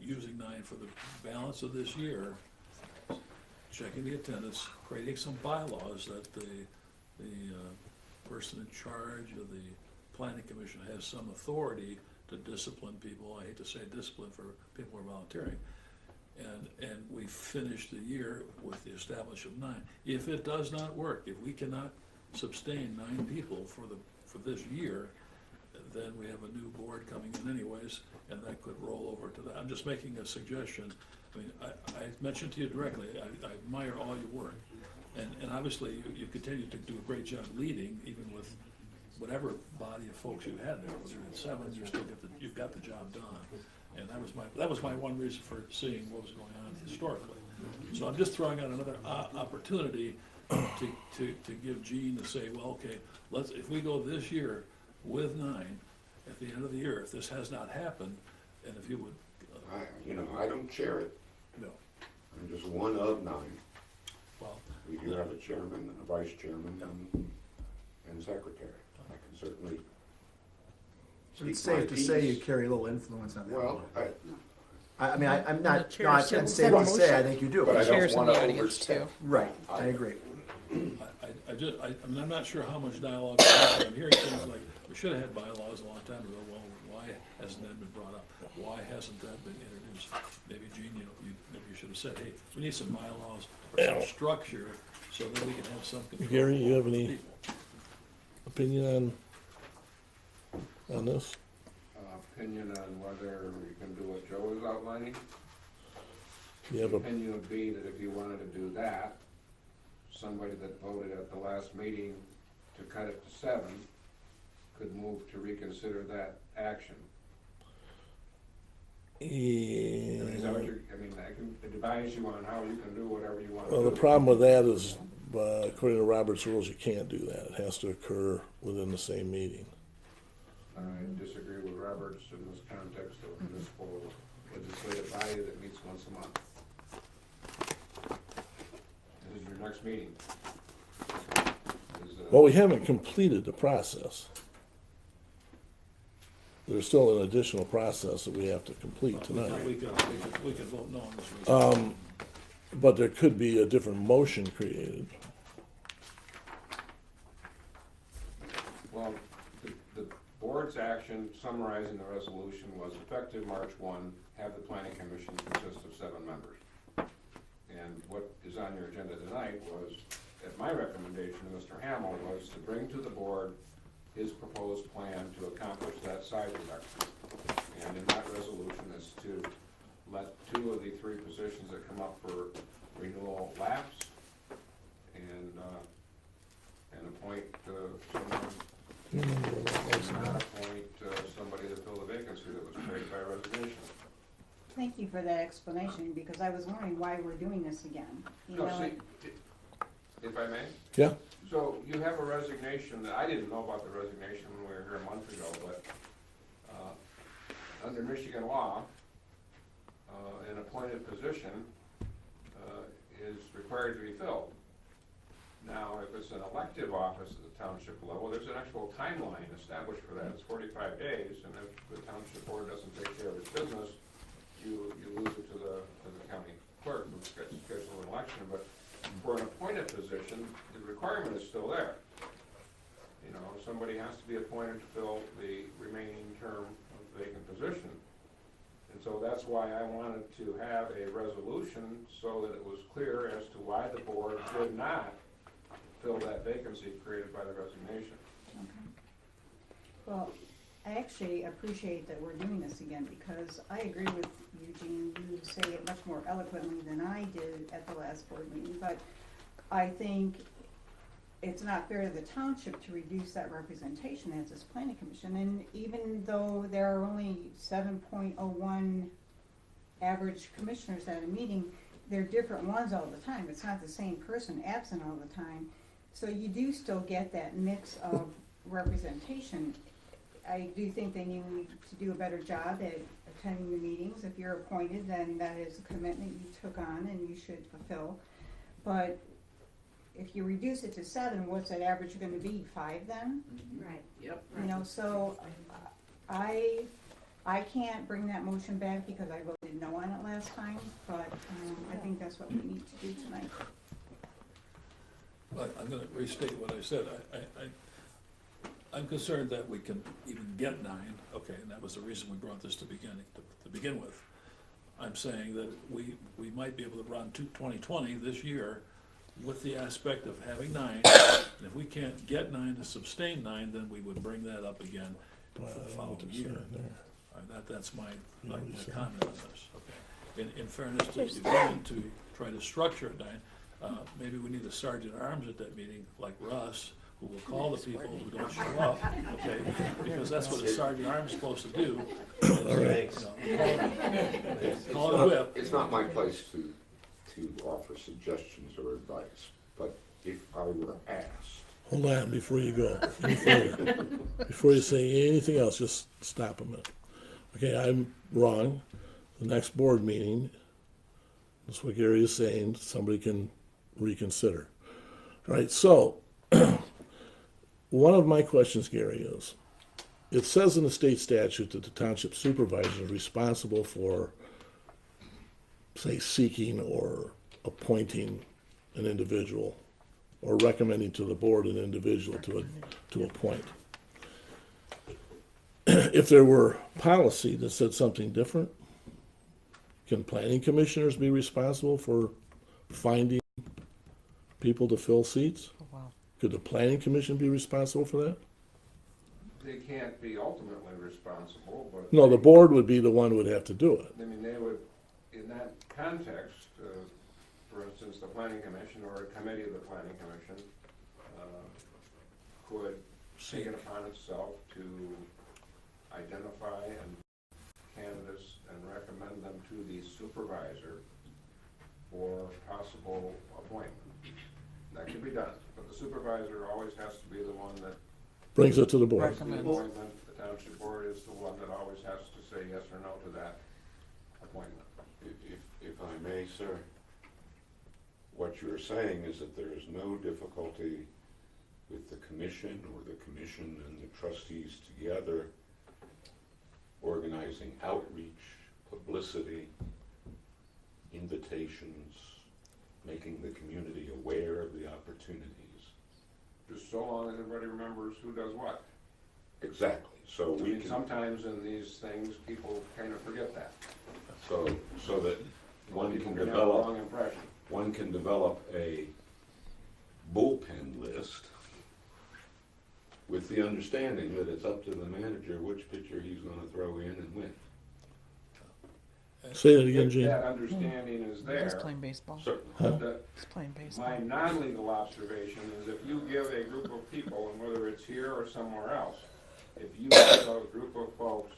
using 9 for the balance of this year, checking the attendance, creating some bylaws that the person in charge of the planning commission has some authority to discipline people. I hate to say discipline for people who are volunteering. And we finish the year with the establishment of 9. If it does not work, if we cannot sustain 9 people for this year, then we have a new board coming in anyways, and that could roll over to that. I'm just making a suggestion. I mean, I mentioned to you directly, I admire all your work. And obviously, you continue to do a great job leading, even with whatever body of folks you had there. Whether it's 7, you've got the job done. And that was my one reason for seeing what was going on historically. So I'm just throwing out another opportunity to give Gene to say, well, okay, if we go this year with 9 at the end of the year, if this has not happened, and if you would, I don't chair it. no. I'm just one of 9. Well, we do have a chairman and a vice chairman and secretary. I can certainly. It's safe to say you carry a little influence on that. Well, I'm not, The no, it's chair safe to say, I think you do. But I Chairs don't in want the to audience, too. overstep. Right, I agree. I'm not sure how much dialogue, I'm hearing things like, we should have had bylaws a long time ago. Well, why hasn't that been brought up? Why hasn't that been introduced? Maybe Gene, maybe you should have said, hey, we need some bylaws or some structure so that we can have some control. Gary, you have any people. opinion on this? Opinion on whether we can do what Joe is outlining? You have The a, opinion would be that if you wanted to do that, somebody that voted at the last meeting to cut it to 7 could move to reconsider that action. Is that what you're, I can advise you on how you can do whatever you want to do. well, the problem with that is, according to Robert's rules, you can't do that. It has to occur within the same meeting. I disagree with Roberts in this context of a municipal legislative body that meets once a month. This is your next meeting. Well, we haven't completed the process. There's still an additional process that we have to complete tonight. We could vote no on this resolution. But there could be a different motion created. Well, the board's action summarizing the resolution was effective March 1, have the planning commission consist of 7 members. And what is on your agenda tonight was, at my recommendation to Mr. Hamill, was to bring to the board his proposed plan to accomplish that size reduction. And in that resolution is to let 2 of the 3 positions that come up for renewal lapse and appoint someone, not appoint somebody to fill the vacancy that was created by resignation. Thank you for that explanation, because I was wondering why we're doing this again. No, see, if I may? Yeah? So you have a resignation that I didn't know about the resignation when we were here a month ago, but under Michigan law, an appointed position is required to be filled. Now, if it's an elective office at the township level, there's an actual timeline established for that. It's 45 days, and if the township board doesn't take care of its business, you lose it to the county clerk who schedules an election. But for an appointed position, the requirement is still there. You know, somebody has to be appointed to fill the remaining term of the vacant position. And And so that's why I wanted to have a resolution so that it was clear as to why the board did not fill that vacancy created by the resignation. Well, I actually appreciate that we're doing this again, because I agree with Eugene. You say it much more eloquently than I did at the last board meeting, but I think it's not fair to the township to reduce that representation as this planning commission. And even though there are only 7.01 average commissioners at a meeting, they're different ones all the time. It's not the same person absent all the time. So you do still get that mix of representation. I do think they need to do a better job at attending the meetings. If you're appointed, then that is a commitment you took on and you should fulfill. But if you reduce it to 7, what's that average going to be? 5 then? Right. Yep. You know, so I can't bring that motion back because I voted no on it last time, but I think that's what we need to do tonight. Well, I'm gonna restate what I said. I'm concerned that we can even get 9, okay, and that was the reason we brought this to begin with. I'm saying that we might be able to run 2020 this year with the aspect of having 9, and if we can't get 9 to sustain 9, then we would bring that up again for the following year. That's my comment on this, okay. In fairness to Eugene, to try to structure it, 9, maybe we need a sergeant at arms at that meeting, like Russ, who will call the people who don't show up, okay? Because that's what a sergeant at arms is supposed to do. All right. Call it a whip. It's not my place to offer suggestions or advice, but if I were asked. Hold on, before you go, before you say anything else, just stop a minute. Okay, I'm wrong. The next board meeting, that's what Gary is saying, somebody can reconsider. All right, so one of my questions, Gary, is, it says in the state statute that the township supervisor is responsible for, say, seeking or appointing an individual or recommending to the board an individual to appoint. If there were policy that said something different, can planning commissioners be responsible for finding people to fill seats? Oh, wow. Could the planning commission be responsible for that? They can't be ultimately responsible, but. No, the board would be the one who would have to do it. I mean, they would, in that context, for instance, the planning commission or a committee of the planning commission could take it upon itself to identify candidates and recommend them to the supervisor for possible appointment. That can be done, but the supervisor always has to be the one that Brings it to the board. makes the appointment. The township board is the one that always has to say yes or no to that appointment. If I may, sir, what you're saying is that there is no difficulty with the commission or the commission and the trustees together organizing outreach, publicity, invitations, making the community aware of the opportunities. Just so long as everybody remembers who does what. Exactly. So we can. Sometimes in these things, people kind of forget that. So that one People can have a develop. wrong impression. One can develop a bullpen list with the understanding that it's up to the manager which pitcher he's going to throw in and when. Say that again, If Gene. that understanding is He's there, playing baseball. Certainly. He's playing baseball. my non-legal observation is if you give a group of people, and whether it's here or somewhere else, if you give a group of folks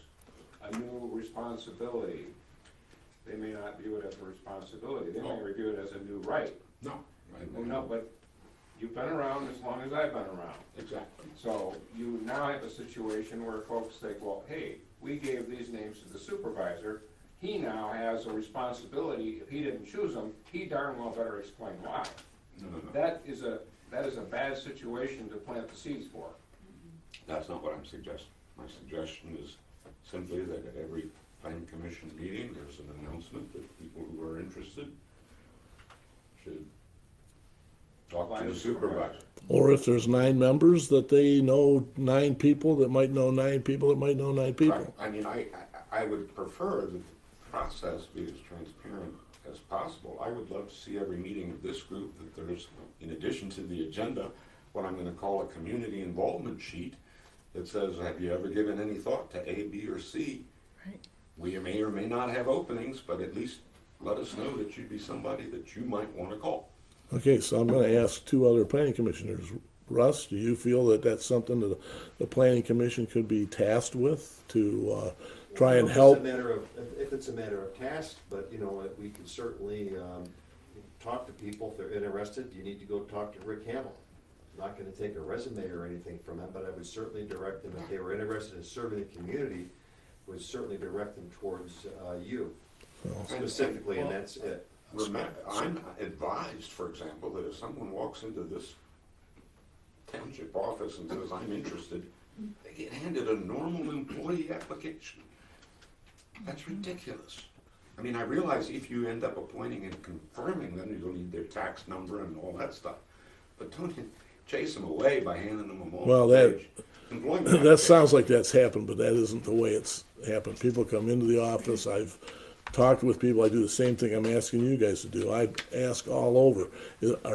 a new responsibility, they may not view it as a responsibility. They may view it as a new right. No. Well, no, but you've been around as long as I've been around. Exactly. So you now have a situation where folks think, well, hey, we gave these names to the supervisor. He now has a responsibility. If he didn't choose them, he darn well better explain why. No. That is a bad situation to plant the seeds for. That's not what I'm suggesting. My suggestion is simply that at every planning commission meeting, there's an announcement that people who are interested should talk to the supervisor. Or if there's 9 members, that they know 9 people that might know 9 people that might know 9 people. Right. I mean, I would prefer that process be as transparent as possible. I would love to see every meeting of this group that there's, in addition to the agenda, what I'm gonna call a community involvement sheet that says, have you ever given any thought to A, B, or C? Right. We may or may not have openings, but at least let us know that you'd be somebody that you might wanna call. Okay, so I'm gonna ask two other planning commissioners. Russ, do you feel that that's something that the planning commission could be tasked with to try and help? If it's a matter of task, but, you know, we can certainly talk to people if they're interested. You need to go talk to Rick Hamill. I'm not gonna take a resume or anything from him, but I would certainly direct them, if they were interested in serving the community, would certainly direct them towards you specifically, and that's it. Remember, I'm advised, for example, that if someone walks into this township office and says, I'm interested, they get handed a normal employee application. That's ridiculous. I mean, I realize if you end up appointing and confirming them, you'll need their tax number and all that stuff. But don't chase them away by handing them a multi-page employment That application. sounds like that's happened, but that isn't the way it's happened. People come into the office, I've talked with people, I do the same thing I'm asking you guys to do. I ask all over,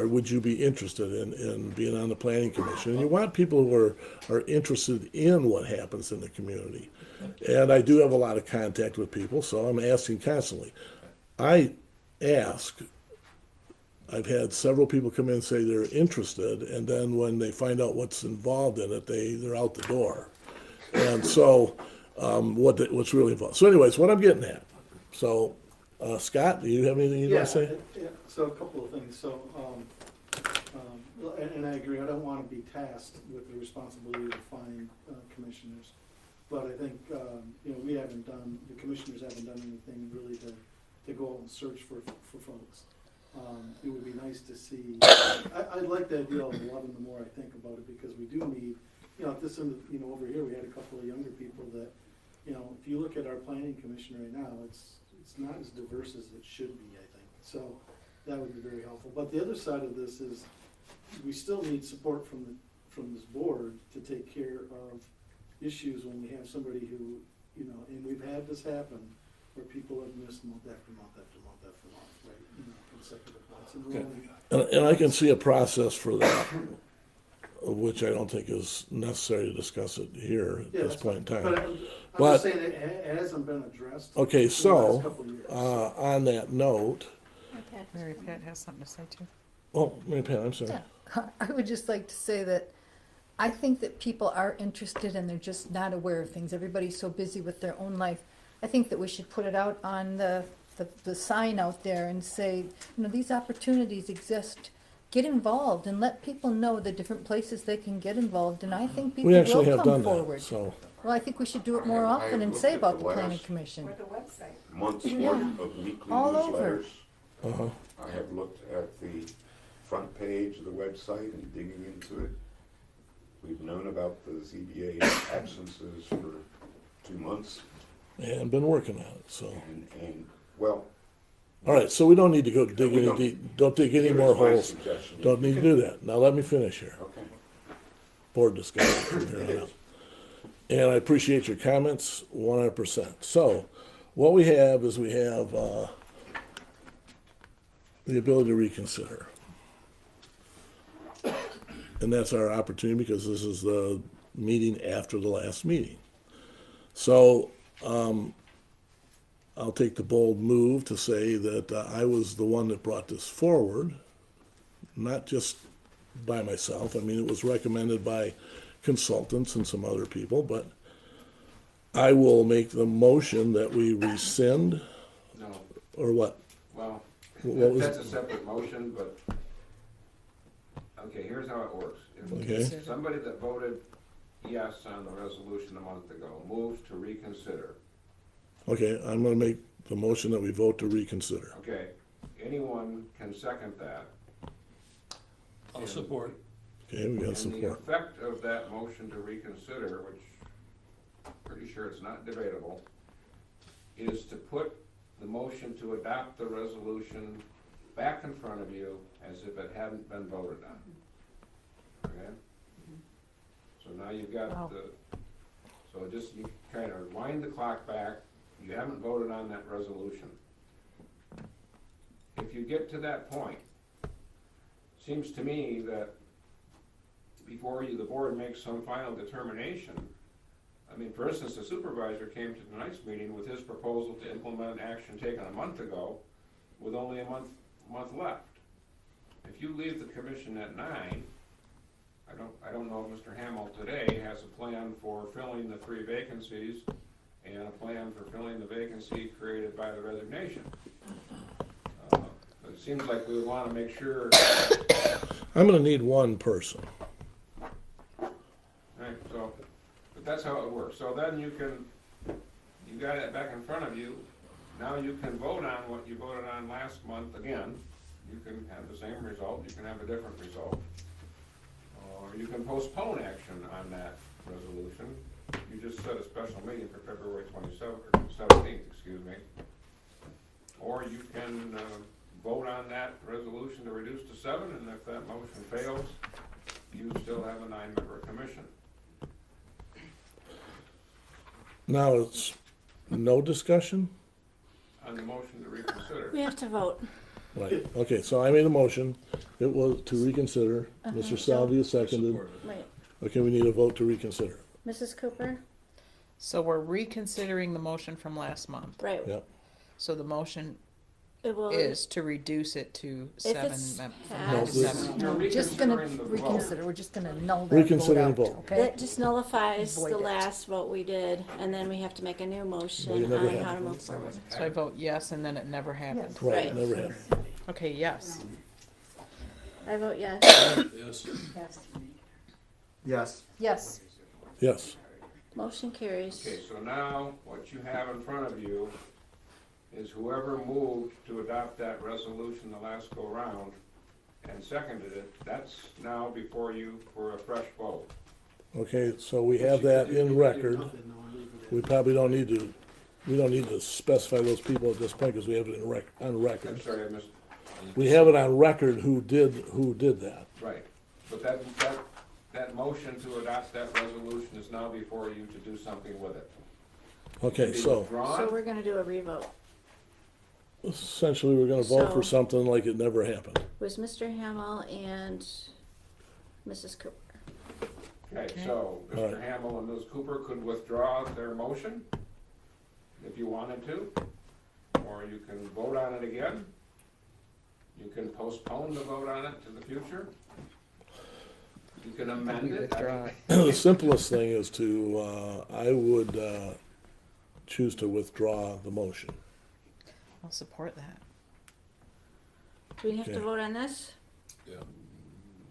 would you be interested in being on the planning commission? And you want people who are interested in what happens in the community. And I do have a lot of contact with people, so I'm asking constantly. I ask, I've had several people come in and say they're interested, and then when they find out what's involved in it, they're out the door. And so, what's really involved. So anyways, what I'm getting at. So, Scott, do you have anything you'd like to say? Yeah, so a couple of things. So, and I agree, I don't want to be tasked with the responsibility to find commissioners. But I think, you know, the commissioners haven't done anything really to go out and search for folks. It would be nice to see, I like the idea of 11 the more I think about it, because we do need, you know, over here, we had a couple of younger people that, you know, if you look at our planning commission right now, it's not as diverse as it should be, I think. So that would be very helpful. But the other side of this is we still need support from this board to take care of issues when we have somebody who, you know, and we've had this happen where people have missed month after month after month after month, right? You know, consecutive months. And we're only- And I can see a process for that, which I don't think is necessary to discuss it here at this point in time. But I'm But- just saying it hasn't been addressed. Okay, in the last so, couple of years. on that note, Mary Pat has something to say too. oh, Mary Pat, I'm sorry. Yeah, I would just like to say that I think that people are interested and they're just not aware of things. Everybody's so busy with their own life. I think that we should put it out on the sign out there and say, you know, these opportunities exist. Get involved and let people know the different places they can get involved. And I think people We actually will have come done forward. that, so. Well, I think we should do it more I often and looked say at about the the planning last- commission. Months Yeah. worth of weekly All over. newsletters. Uh-huh. I have looked at the front page of the website and digging into it. We've known about the ZBA absences for 2 months, And been working on it, so. and well, All right, so we don't need to go dig We any don't- deep, don't dig any here's more my holes. suggestion. Don't need to do that. Now let me finish here. Okay. Board discussion from here on out. And I appreciate your comments 100%. So what we have is we have the ability to reconsider. And that's our opportunity because this is the meeting after the last meeting. So I'll take the bold move to say that I was the one that brought this forward, not just by myself. I mean, it was recommended by consultants and some other people, but I will make the motion that we rescind, No, or what? well, What was- that's a separate motion, but, okay, here's how it works. Okay. If somebody that voted yes on the resolution a month ago moves to reconsider, Okay, I'm gonna make the motion that we vote to reconsider. okay, anyone can second that. I'll support. Okay, we got And the support. effect of that motion to reconsider, which I'm pretty sure it's not debatable, is to put the motion to adopt the resolution back in front of you as if it hadn't been voted on. Okay? So now you've got Wow. so just you kind of wind the clock back You haven't voted on that resolution. If you get to that point, seems to me that before the board makes some final determination, I mean, for instance, the supervisor came to tonight's meeting with his proposal to implement action taken a month ago with only a month left. If you leave the commission at 9, I don't know if Mr. Hamill today has a plan for filling the 3 vacancies and a plan for filling the vacancy created by the resignation. It seems like we want to make sure. I'm gonna need one person. Right, so, but that's how it works. So then you got it back in front of you. Now you can vote on what you voted on last month again. You can have the same result, you can have a different result. Or you can postpone action on that resolution. You just set a special meeting for February 17th, excuse me. Or you can vote on that resolution to reduce to 7, and if that motion fails, you still have a 9-member commission. Now it's no discussion? On the motion to reconsider. We have to vote. Right, okay, so I made a motion, it was to reconsider, Uh-huh. Mr. Salvia seconded. Support it. Right. Okay, we need a vote to reconsider. Mrs. Cooper? So we're reconsidering the motion from last month. Right. Yep. So the motion It will. is to reduce it to If 7 it's from passed- No, 7. You're We're just gonna reconsidering the vote. reconsider, we're just gonna null that Reconsidering vote out, vote. okay? That just nullifies Void the it. last vote we did, and then we have to make a new Well, motion you never on have. how to move forward. So I vote yes, and then it never happened. Right, Right. never happened. Okay, yes. I vote yes. Yes. Yes. Yes. Yes. Yes, Motion carries. Okay, so now what you have in front of you is whoever moved to adopt that resolution the last go round and seconded it, that's now before you for a fresh vote. okay, so we have that in record. We probably don't need to specify those people at this point because we have it on I'm record. sorry, I missed. We have it on record who did that. Right, but that motion to adopt that resolution is now before you to do something with it. Okay, Be so withdrawn? So we're gonna do a revote. essentially we're gonna vote for So- something like it never happened. Was Mr. Hamel and Mrs. Cooper. Okay, so All Mr. right. Hamel and Ms. Cooper could withdraw their motion if you wanted to, or you can vote on it again. You can postpone the vote on it to the future. You can amend We it. withdraw. The simplest thing is to, I would choose to withdraw the motion. I'll support that. Do we have to Okay. vote on this? Yeah.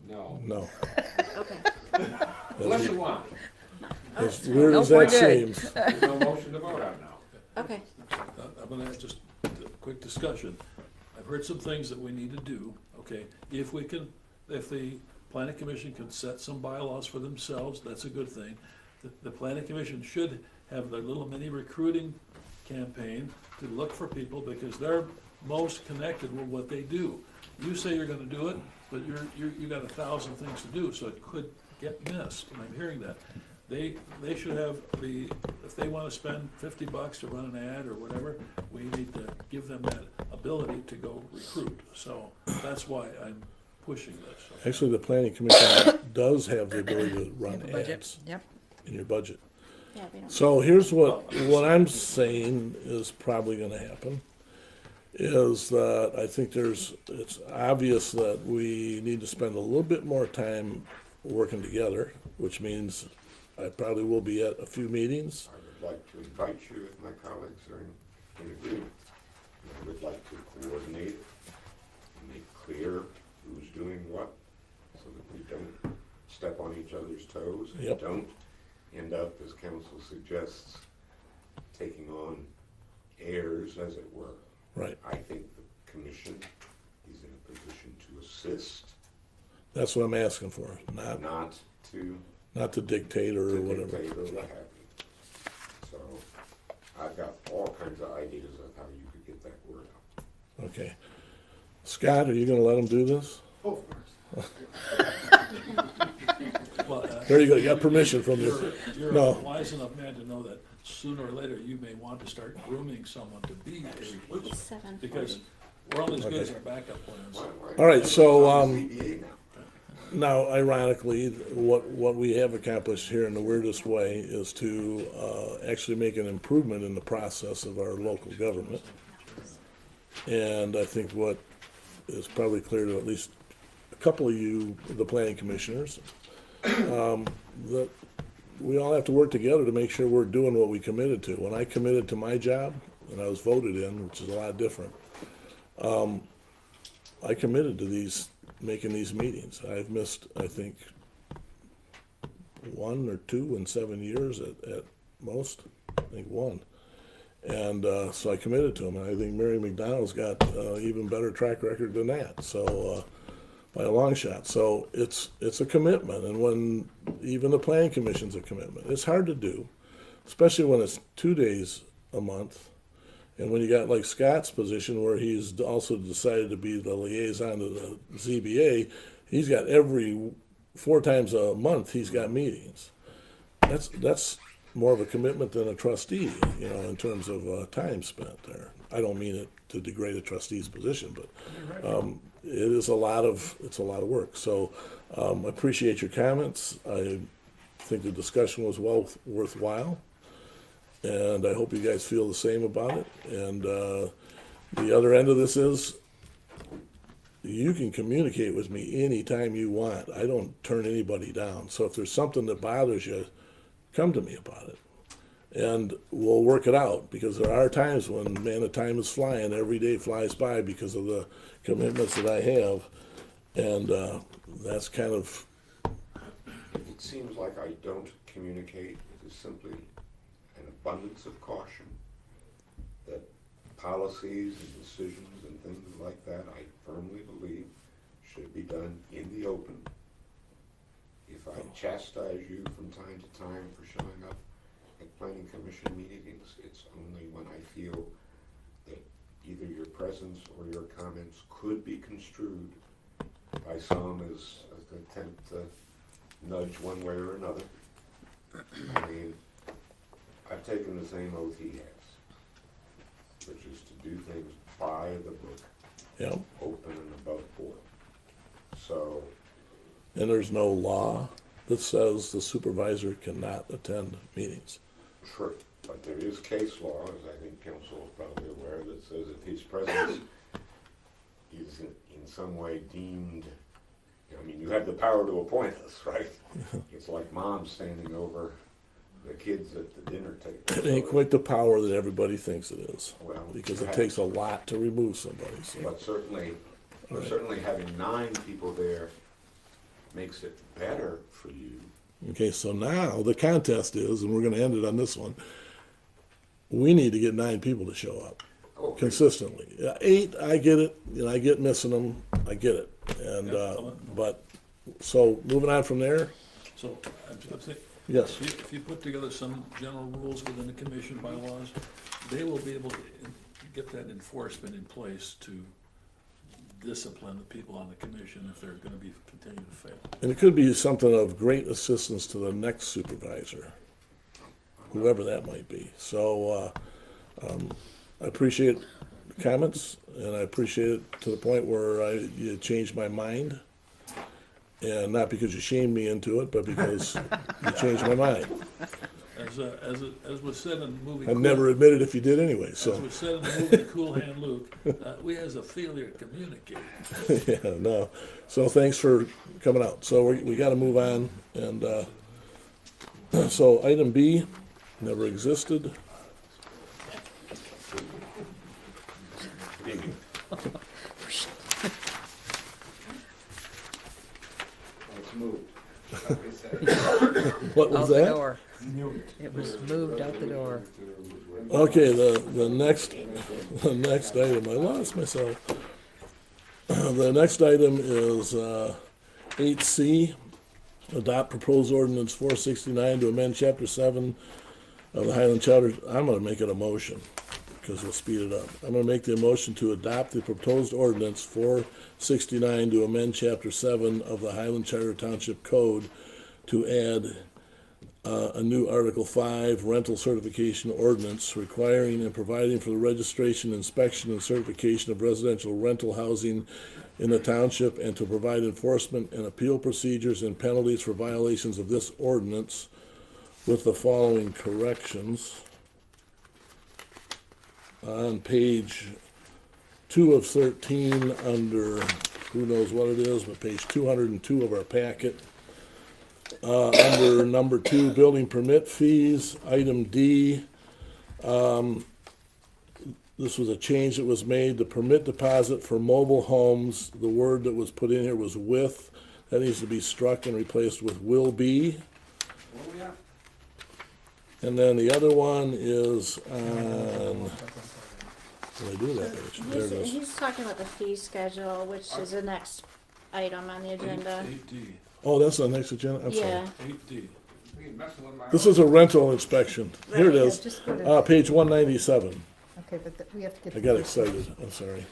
No, No. Okay. unless you want. As weird Nope, as we're that good. seems. There's no motion to vote on now. Okay. I'm gonna have just a quick discussion. I've heard some things that we need to do, okay? If the planning commission can set some bylaws for themselves, that's a good thing. The planning commission should have their little mini recruiting campaign to look for people because they're most connected with what they do. You say you're gonna do it, but you got 1,000 things to do, so it could get missed, and I'm hearing that. They should have if they wanna spend $50 to run an ad or whatever, we need to give them that ability to go recruit. So that's why I'm pushing this. Actually, the planning commission does have the ability to run The budget, ads yep. in your budget. Yeah, we don't. So here's what I'm saying is probably gonna happen, is that I think it's obvious that we need to spend a little bit more time working together, which means I probably will be at a few meetings. I would like to invite you, if my colleagues are in agreement. I would like to coordinate, make clear who's doing what, so that we don't step on each other's toes. And Yep. don't end up, as council suggests, taking on heirs, as it were. Right, I think the commission is in a position to assist, that's what I'm asking for, not not to dictate or to whatever. dictate or what have you. So I've got all kinds of ideas of how you could get that word out. Okay. Scott, are you gonna let them do this? Oh, of course. Well, There you go, you got permission from You're, the, you're no. a wise enough man to know that sooner or later you may want to start grooming someone to be a replacement. 7:40. Because we're only as good as our backup plans. All right, so, now ironically, what we have accomplished here in the weirdest way is to, actually make an improvement in the process of our local government. And I think what is probably clear to at least a couple of you, the planning commissioners, that we all have to work together to make sure we're doing what we committed to. When I committed to my job, and I was voted in, which is a lot different, I committed to making these meetings. I've missed, I think, 1 or 2 in 7 years at most. I think 1. And so I committed to them, and I think Mary McDonald's got even better track record than that. So by a long shot. So it's a commitment, and when even the planning commission's a commitment. It's hard to do, especially when it's 2 days a month, and when you got like Scott's position where he's also decided to be the liaison to the ZBA, he's got 4 times a month he's got meetings. That's more of a commitment than a trustee, in terms of time spent there. I don't mean it to degrade a trustee's position, but it's a lot of work. So I appreciate your comments. I think the discussion was worthwhile, and I hope you guys feel the same about it. And the other end of this is, you can communicate with me anytime you want. I don't turn anybody down. So if there's something that bothers you, come to me about it, and we'll work it out, because there are times when, man, the time is flying. Every day flies by because of the commitments that I have, and that's kind of... It seems like I don't communicate. It is simply an abundance of caution that policies and decisions and things like that, I firmly believe, should be done in the open. If I chastise you from time to time for showing up at planning commission meetings, it's only when I feel that either your presence or your comments could be construed by some as an attempt to nudge one way or another. I mean, I've taken the same oath he has, which is to do things by the book, Yep. open and above board. So, And there's no law that says the supervisor cannot attend meetings. true, but there is case law, as I think council is probably aware, that says if his presence is in some way deemed, I mean, you have the power to appoint us, right? It's like mom standing over the kids at the dinner table. It ain't quite the power that everybody thinks it is, Well, because it perhaps. takes a lot to remove somebody. So. But certainly, Right. certainly having 9 people there makes it better for you. Okay, so now the contest is, and we're going to end it on this one, we need to get 9 people to show up consistently. 8, I get it, I get missing them, I get it. And, but, so moving on from there, So, I'm saying, yes. if you put together some general rules within the commission bylaws, they will be able to get that enforcement in place to discipline the people on the commission if they're gonna be continuing to fail. And it could be something of great assistance to the next supervisor, whoever that might be. So, I appreciate the comments, and I appreciate it to the point where you changed my mind. And not because you shamed me into it, but because you changed my mind. As was said in the movie. I'd never admit it if you did anyway, so. As was said in the movie Cool Hand Luke, we has a failure to communicate. Yeah, no. So thanks for coming out. So we gotta move on, and, so item B, never existed. It's moved. What was Out the that? door. It was moved out the door. Okay, the next item, I lost myself. The next item is 8C, adopt proposed ordinance 469 to amend chapter 7 of the Highland Charter. I'm gonna make it a motion, because we'll speed it up. I'm gonna make the motion to adopt the proposed ordinance 469 to amend Chapter 7 of the Highland Charter Township Code to add a new Article 5, rental certification ordinance requiring and providing for the registration, inspection, and certification of residential rental housing in the township, and to provide enforcement and appeal procedures and penalties for violations of this ordinance with the following corrections. On page 2 of 13, under, who knows what it is, but page 202 of our packet, under number 2, building permit fees, item D, this was a change that was made. The permit deposit for mobile homes, the word that was put in here was with. That needs to be struck and replaced with will be. And then the other one is on, did I do that page? There it is. He's talking about the fee schedule, which is the next item on the agenda. 8D. Oh, that's the next agenda? I'm sorry. Yeah. 8D. This is a rental inspection. Here it Right, is. just go to- Page 197. Okay, but we have to get. I got excited, I'm sorry.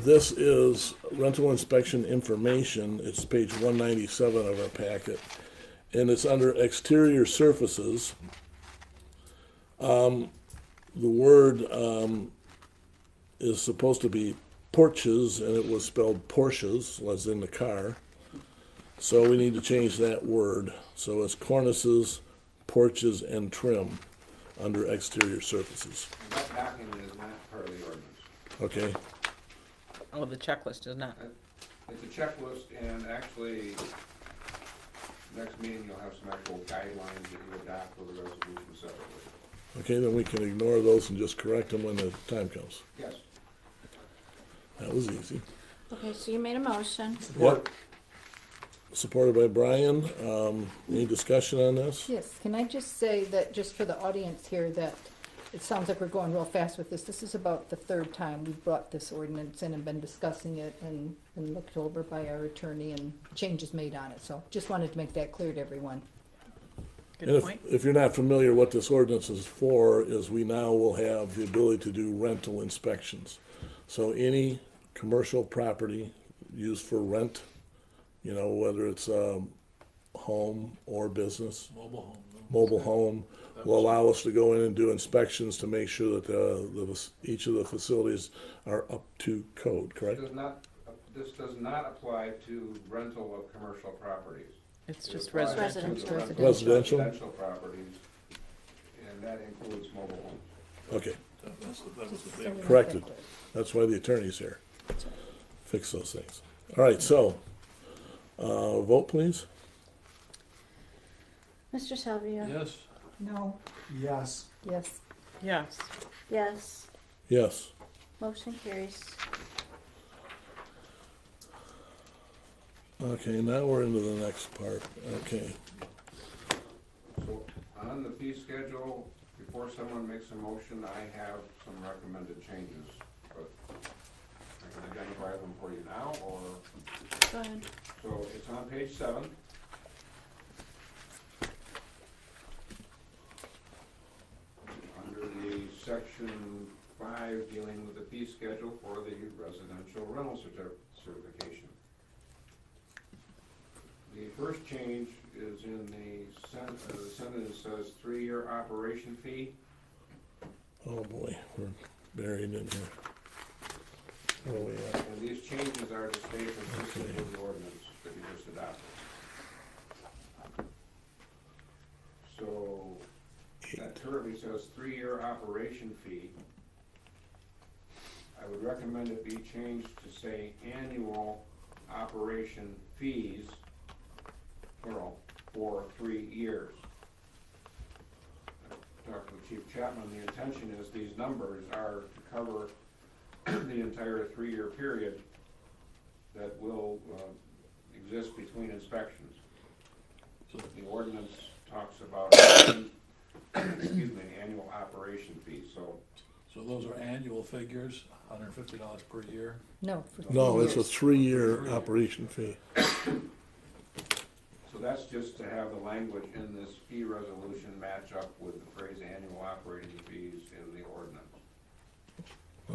This is rental inspection information, it's page 197 of our packet, and it's under exterior surfaces. The word is supposed to be porches, and it was spelled Porsches, as in the car. So we need to change that word, so it's cornices, porches, and trim under exterior surfaces. And that document is not part of the ordinance. Okay, Oh, the checklist is not. It's a checklist, and actually, next meeting, you'll have some actual guidelines that you adopt for the resolution separately. okay, then we can ignore those and just correct them when the time comes. Yes. That was easy. Okay, so you made a motion. Yep. Supported by Brian. Any discussion on this? Yes, can I just say that, just for the audience here, that it sounds like we're going real fast with this. This is about the third time we've brought this ordinance in and been discussing it and looked over by our attorney and changes made on it. So just wanted to make that clear to everyone. Good And point. if you're not familiar, what this ordinance is for is we now will have the ability to do rental inspections. So any commercial property used for rent, you know, whether it's a home or business, mobile home, will allow us to go in and do inspections to make sure that each of the facilities are up to code, correct? This does not apply to rental of commercial properties. It's just It applies to residential. the rental of Residential? Residential properties, and that includes mobile homes. Okay, That was the big. corrected. That's why the attorney's here. Fix those things. All right, so, vote please. Mr. Salvia? Yes. No. Yes. Yes. Yes. Yes. Yes. Motion carries. Okay, now we're into the next part. Okay. So on the fee schedule, before someone makes a motion, I have some recommended changes, but I can identify them for you now, or, Go ahead. so it's on page 7. Under the section 5 dealing with the fee schedule for the residential rental certification. The first change is in the sentence says 3-year operation fee. Oh boy, we're buried in here. Where are we at? And these changes are to stay consistent with the ordinance that you just adopted. So that currently says 3-year operation fee. I would recommend it be changed to say annual operation fees, plural, for 3 years. Talked with Chief Chapman, the intention is these numbers are to cover the entire 3-year period that will exist between inspections. So the ordinance talks about, excuse me, annual operation fee, so. So those are annual figures, $150 per year? No. No, it's a 3-year operation fee. So that's just to have the language in this fee resolution match up with the phrase annual operating fees in the ordinance.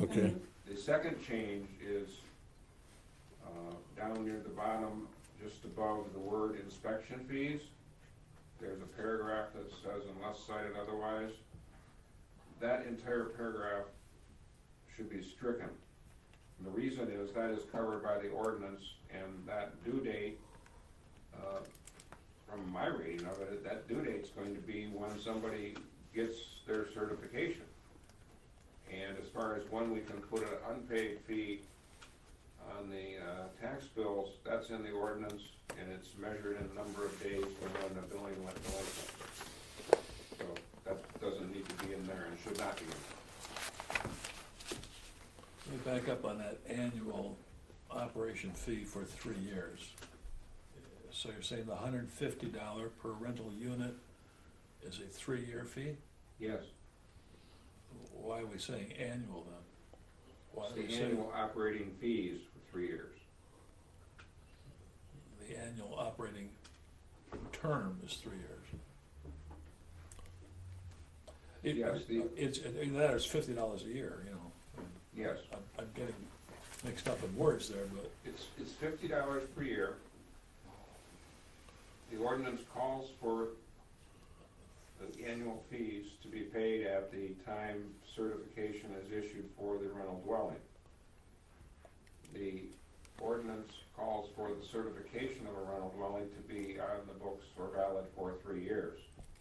Okay, The second change is down near the bottom, just above the word inspection fees. There's a paragraph that says unless cited otherwise. That entire paragraph should be stricken. And the reason is that is covered by the ordinance, and that due date, from my reading of it, that due date's going to be when somebody gets their certification. And as far as when we can put an unpaid fee on the tax bills, that's in the ordinance, and it's measured in a number of days from when the billing went delinquent. So that doesn't need to be in there and should not be in there. Let me back up on that annual operation fee for 3 years. So you're saying the $150 per rental unit is a 3-year fee? Yes. Why are we saying annual then? Why It's are we the saying annual operating fees for 3 years. the annual operating term is 3 years? That is $50 a year, you know. Yes. I'm getting mixed up in words there, but. It's $50 per year. The ordinance calls for the annual fees to be paid at the time certification is issued for the rental dwelling. The ordinance calls for the certification of a rental dwelling to be on the books or valid for 3 years.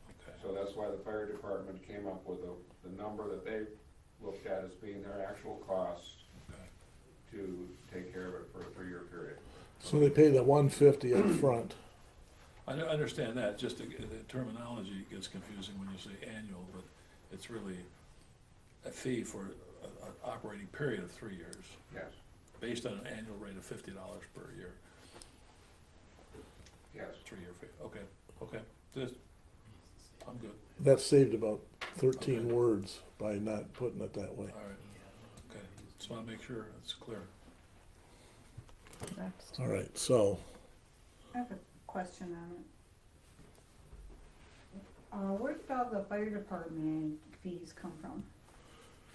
Okay. So that's why the fire department came up with the number that they looked at as being their actual costs to take care of it for a 3-year period. so they pay the $150 up front. I understand that, just the terminology gets confusing when you say annual, but it's really a fee for an operating period of 3 years. Yes. Based on an annual rate of $50 per year. Yes. 3-year fee, okay, I'm good. That saved about 13 words by not putting it that way. All right, okay, just wanna make sure it's clear. Next. All right, so, I have a question on it. Where did all the fire department fees come from?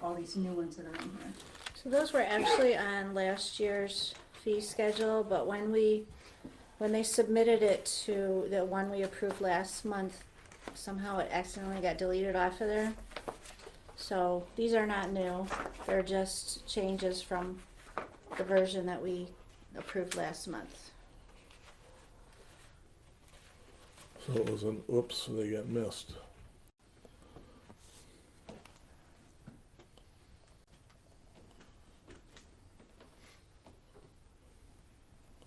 All these new ones that are in here? So those were actually on last year's fee schedule, but when they submitted it to the one we approved last month, somehow it accidentally got deleted off of there. So these are not new, they're just changes from the version that we approved last month. so it was an oops, they got missed.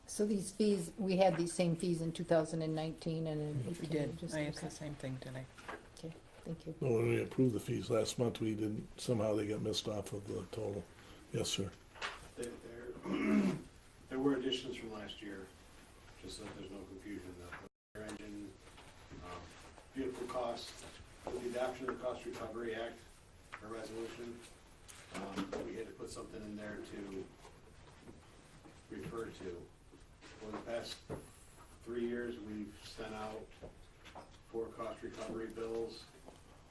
So these fees, we had these same fees in 2019 and in 18? We did, Just- I asked okay. the same thing today. Okay, thank you. Well, when we approved the fees last month, we didn't, somehow they got missed off of the total. Yes, sir. There were additions from last year, just so there's no confusion. The fire engine, vehicle costs, with the adoption of the Cost Recovery Act, or resolution, we had to put something in there to refer to. For the past 3 years, we've sent out 4 cost recovery bills,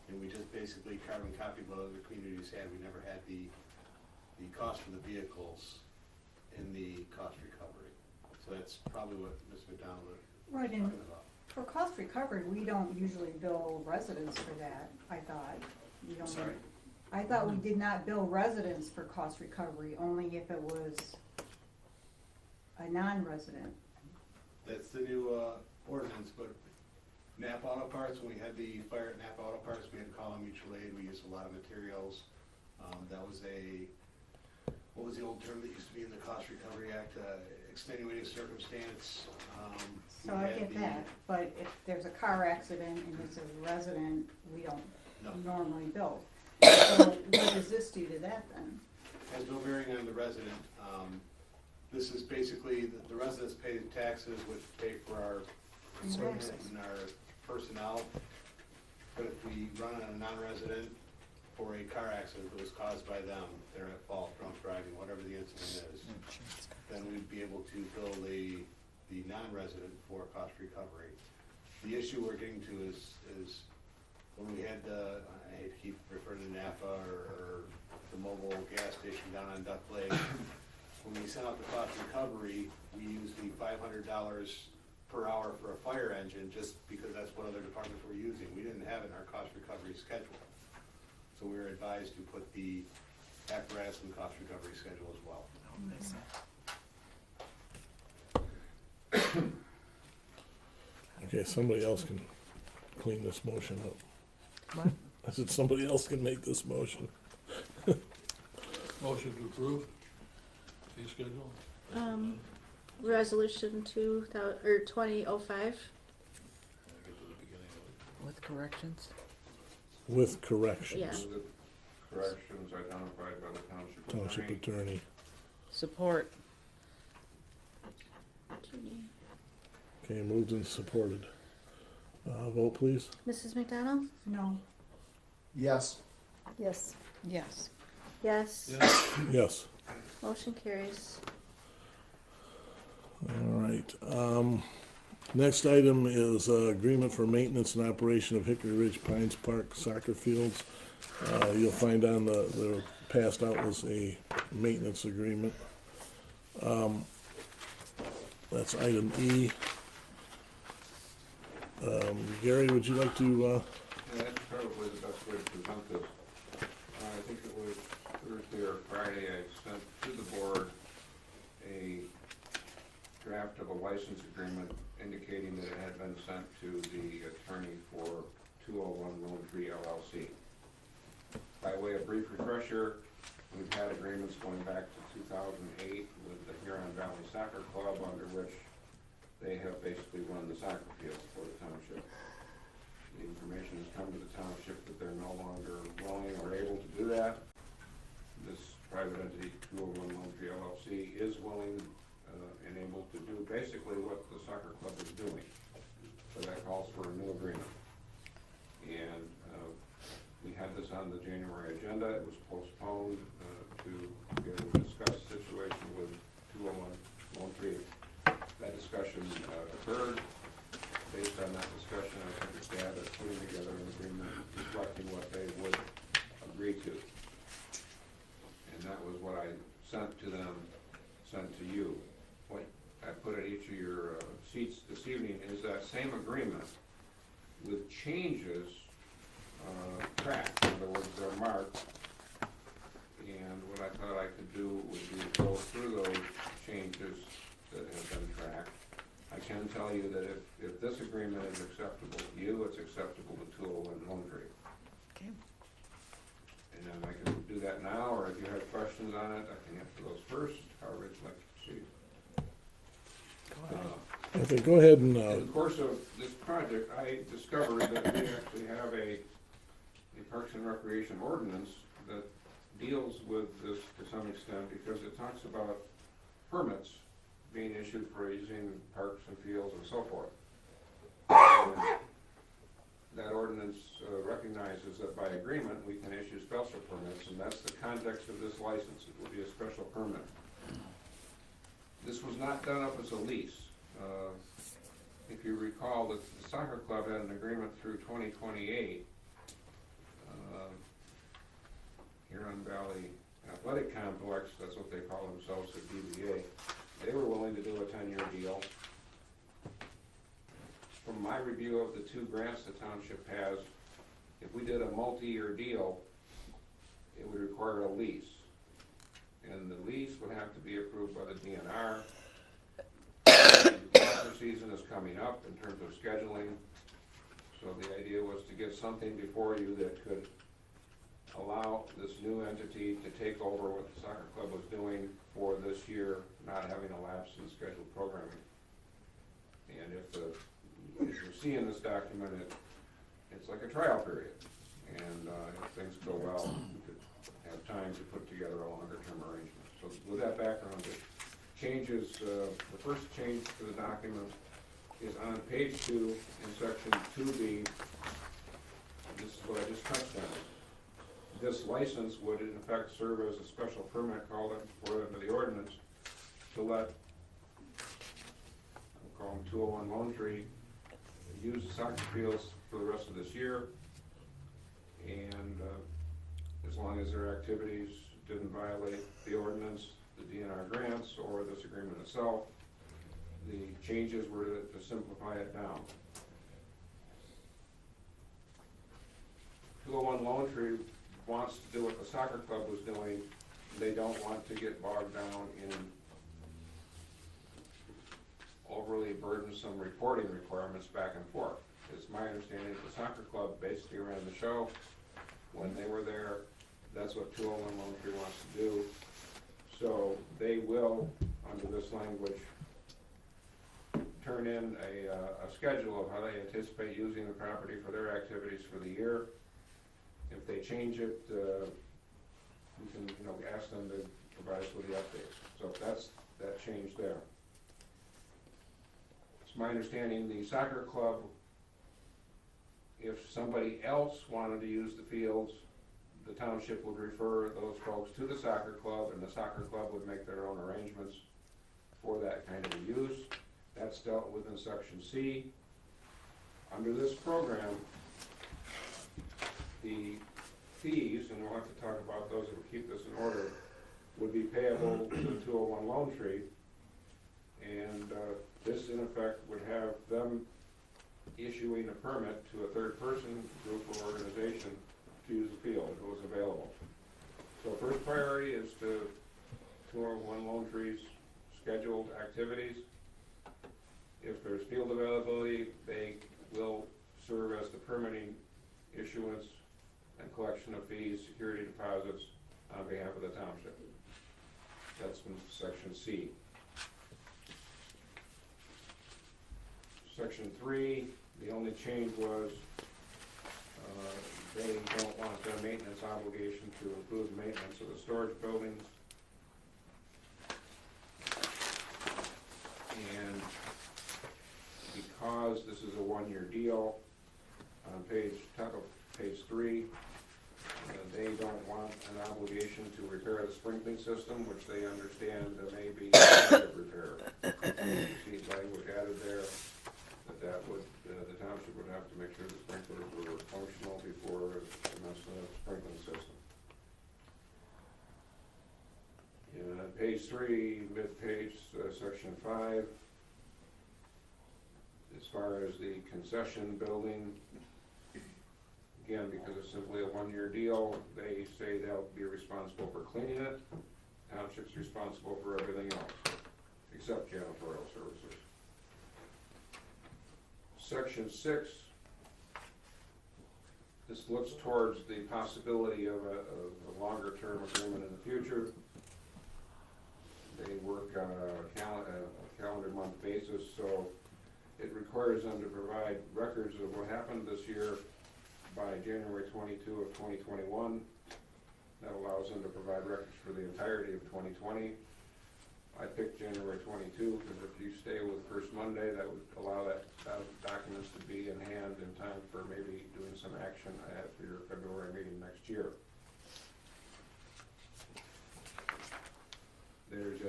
and we just basically carbon copied what other communities had. We never had the cost of the vehicles in the cost recovery. So that's probably what Ms. McDonald was Right, talking and about. for cost recovery, we don't usually bill residents for that, I thought. We don't. Sorry? I thought we did not bill residents for cost recovery, only if it was a non-resident. That's the new ordinance, but Napa Auto Parts, when we had the fire at Napa Auto Parts, we had to call on mutual aid. We used a lot of materials. That was what was the old term that used to be in the Cost Recovery Act? Extenuating circumstance. So I get that, but if there's a car accident and it's a resident, we don't normally bill. So what does this do to that then? Has no bearing on the resident. This is basically, the residents pay the taxes, which pay for our equipment and our personnel. But if we run on a non-resident for a car accident that was caused by them, they're at fault, drunk driving, whatever the incident is, then we'd be able to bill the the non-resident for cost recovery. The issue we're getting to is when we had, I hate to keep referring to NAFA or the mobile gas station down on Duck Lake, when we sent out the cost recovery, we used the $500 per hour for a fire engine just because that's what other departments were using. We didn't have it in our cost recovery schedule. So we were advised to put the apparatus in the cost recovery schedule as well. Okay, somebody else can clean this motion up. What? I said somebody else can make this motion. Motion to approve fee schedule? Resolution 2005. With corrections? With corrections. Yeah. With the corrections identified by the Township attorney. Support. Okay, moved and supported. Vote please. Mrs. McDonald? No. Yes. Yes. Yes. Yes. Yes. Motion carries. All right. Next item is agreement for maintenance and operation of Hickory Ridge Pines Park soccer fields. You'll find on the passed out was a maintenance agreement. That's item E. Gary, would you like to? Yeah, that's probably the best way to present this. I think it was Thursday or Friday, I sent to the board a draft of a license agreement indicating that it had been sent to the attorney for 201 Lone Tree LLC. By way of brief refresher, we've had agreements going back to 2008 with the Huron Valley Soccer Club, under which they have basically run the soccer field for the township. The information has come to the township that they're no longer willing or able to do that. This private entity, 201 Lone Tree LLC, is willing and able to do basically what the soccer club is doing. So that calls for a new agreement. And we had this on the January agenda. It was postponed to be able to discuss the situation with 201 Lone Tree. That discussion occurred. Based on that discussion, I think the staff is putting together an agreement reflecting what they would agree to. And that was what I sent to them, sent to you. What I put at each of your seats this evening is that same agreement with changes tracked. In other words, they're marked. And what I thought I could do would be go through those changes that have been tracked. I can tell you that if this agreement is acceptable to you, it's acceptable to 201 Lone Tree. Okay. And then I can do that now, or if you have questions on it, I can answer those first, however you'd like to proceed. Okay, go ahead and. In the course of this project, I discovered that we actually have a Parks and Recreation ordinance that deals with this to some extent, because it talks about permits being issued for using parks and fields and so forth. And that ordinance recognizes that by agreement we can issue special permits, and that's the context of this license. It will be a special permit. This was not done up as a lease. If you recall, the soccer club had an agreement through 2028. Huron Valley Athletic Complex, that's what they call themselves at DVA. They were willing to do a 10-year deal. From my review of the two grants the township has, if we did a multi-year deal, it would require a lease. And the lease would have to be approved by the DNR. The soccer season is coming up in terms of scheduling. So the idea was to get something before you that could allow this new entity to take over what the soccer club was doing for this year, not having a lapse in scheduled programming. And if you see in this document, it's like a trial period. And if things go well, we could have time to put together a longer-term arrangement. So with that background, it changes, the first change to the document is on page 2 in section 2B. This is what I just touched on. This license would in effect serve as a special permit called for under the ordinance to let call them 201 Lone Tree, use the soccer fields for the rest of this year. And as long as their activities didn't violate the ordinance, the DNR grants, or this agreement itself, the changes were to simplify it down. 201 Lone Tree wants to do what the soccer club was doing. They don't want to get bogged down in overly burdensome reporting requirements back and forth. It's my understanding the soccer club basically ran the show when they were there. That's what 201 Lone Tree wants to do. So they will, under this language, turn in a schedule of how they anticipate using the property for their activities for the year. If they change it, we can, ask them to provide us with the updates. So that's that change there. It's my understanding the soccer club, if somebody else wanted to use the fields, the township would refer those folks to the soccer club, and the soccer club would make their own arrangements for that kind of a use. That's dealt with in Section C. Under this program, the fees, and we'll have to talk about those if we keep this in order, would be payable to the 201 Lone Tree. And this, in effect, would have them issuing a permit to a third-person group or organization to use the field if it was available. So first priority is to 201 Lone Tree's scheduled activities. If there's field availability, they will serve as the permitting issuance and collection of fees, security deposits on behalf of the township. That's from Section C. Section 3, the only change was they don't want their maintenance obligation to include maintenance of the storage buildings. And because this is a one-year deal, on top of page 3, they don't want an obligation to repair the sprinkling system, which they understand may be repair. See language added there that would the township would have to make sure the sprinklers were functional before commencement of the sprinkling system. And on page 3, mid-page, section 5, as far as the concession building, again, because it's simply a one-year deal, they say they'll be responsible for cleaning it. Township's responsible for everything else, except janitorial services. Section 6, this looks towards the possibility of a longer-term agreement in the future. They work on a calendar month basis, so it requires them to provide records of what happened this year by January 22 of 2021. That allows them to provide records for the entirety of 2020. I picked January 22 because if you stay with first Monday, that would allow that documents to be in hand in time for maybe doing some action for your February meeting next year. There's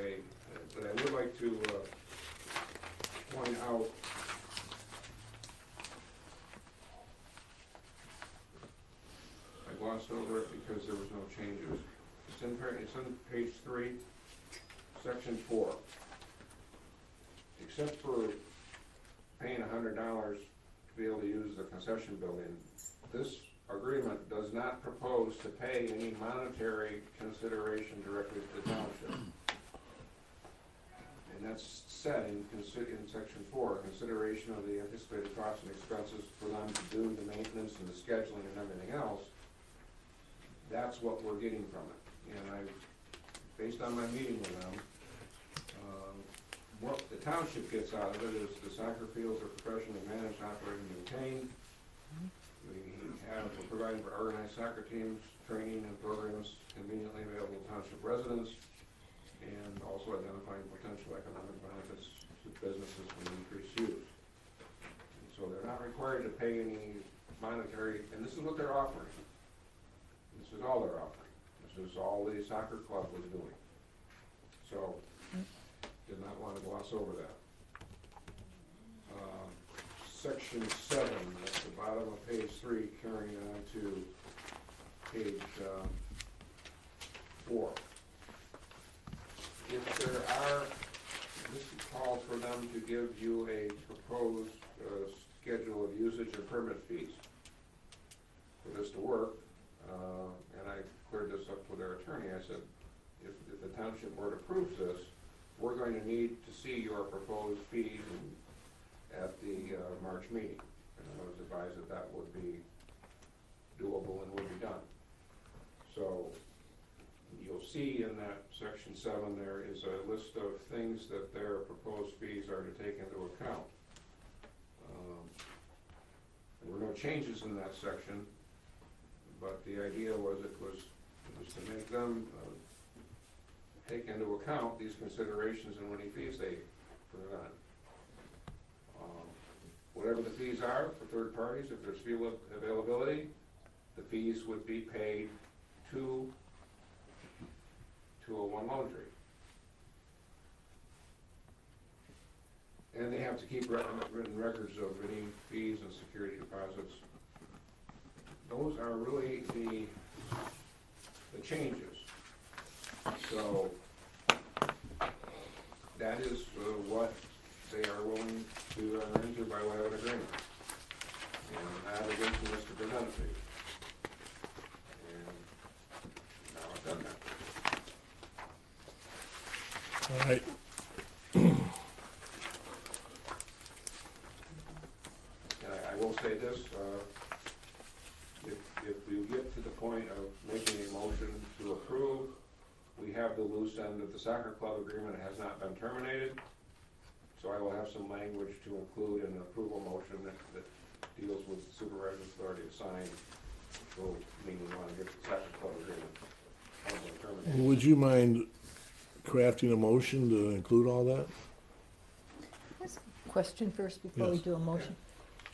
but I would like to point out I glossed over it because there was no changes. It's on page 3. Section 4, except for paying $100 to be able to use the concession building, this agreement does not propose to pay any monetary consideration directly to the township. And that's set in Section 4, consideration of the anticipated costs and expenses for them to do the maintenance and the scheduling and everything else. That's what we're getting from it. And based on my meeting with them, what the township gets out of it is the soccer fields are professionally managed, operated, and maintained. We're providing for organized soccer teams, training and programs conveniently available to township residents, and also identifying potential economic benefits to businesses from increased use. And so they're not required to pay any monetary, and this is what they're offering. This is all they're offering. This is all the soccer club was doing. So, did not want to gloss over that. section 7, at the bottom of page 3, carrying on to page 4. If there are, this calls for them to give you a proposed schedule of usage and permit fees for this to work, and I cleared this up with their attorney. I said, if the township board approves this, we're going to need to see your proposed fees at the March meeting. And I was advised that that would be doable and would be done. So you'll see in that section 7 there is a list of things that their proposed fees are to take into account. There were no changes in that section, but the idea was it was to make them take into account these considerations and any fees they present. Whatever the fees are for third parties, if there's field availability, the fees would be paid to 201 Laundry. And they have to keep written records of any fees and security deposits. Those are really the changes. So that is what they are willing to enter into by way of an agreement. And that against Mr. Benenfi. And now I've done that. All right. I will say this, if we get to the point of making a motion to approve, we have the loose end of the soccer club agreement. It has not been terminated. So I will have some language to include in an approval motion that deals with the supervisor's authority to sign. So, meaning we want to get the soccer club agreement terminated. Would you mind crafting a motion to include all that? Question first before we Yes. do a motion.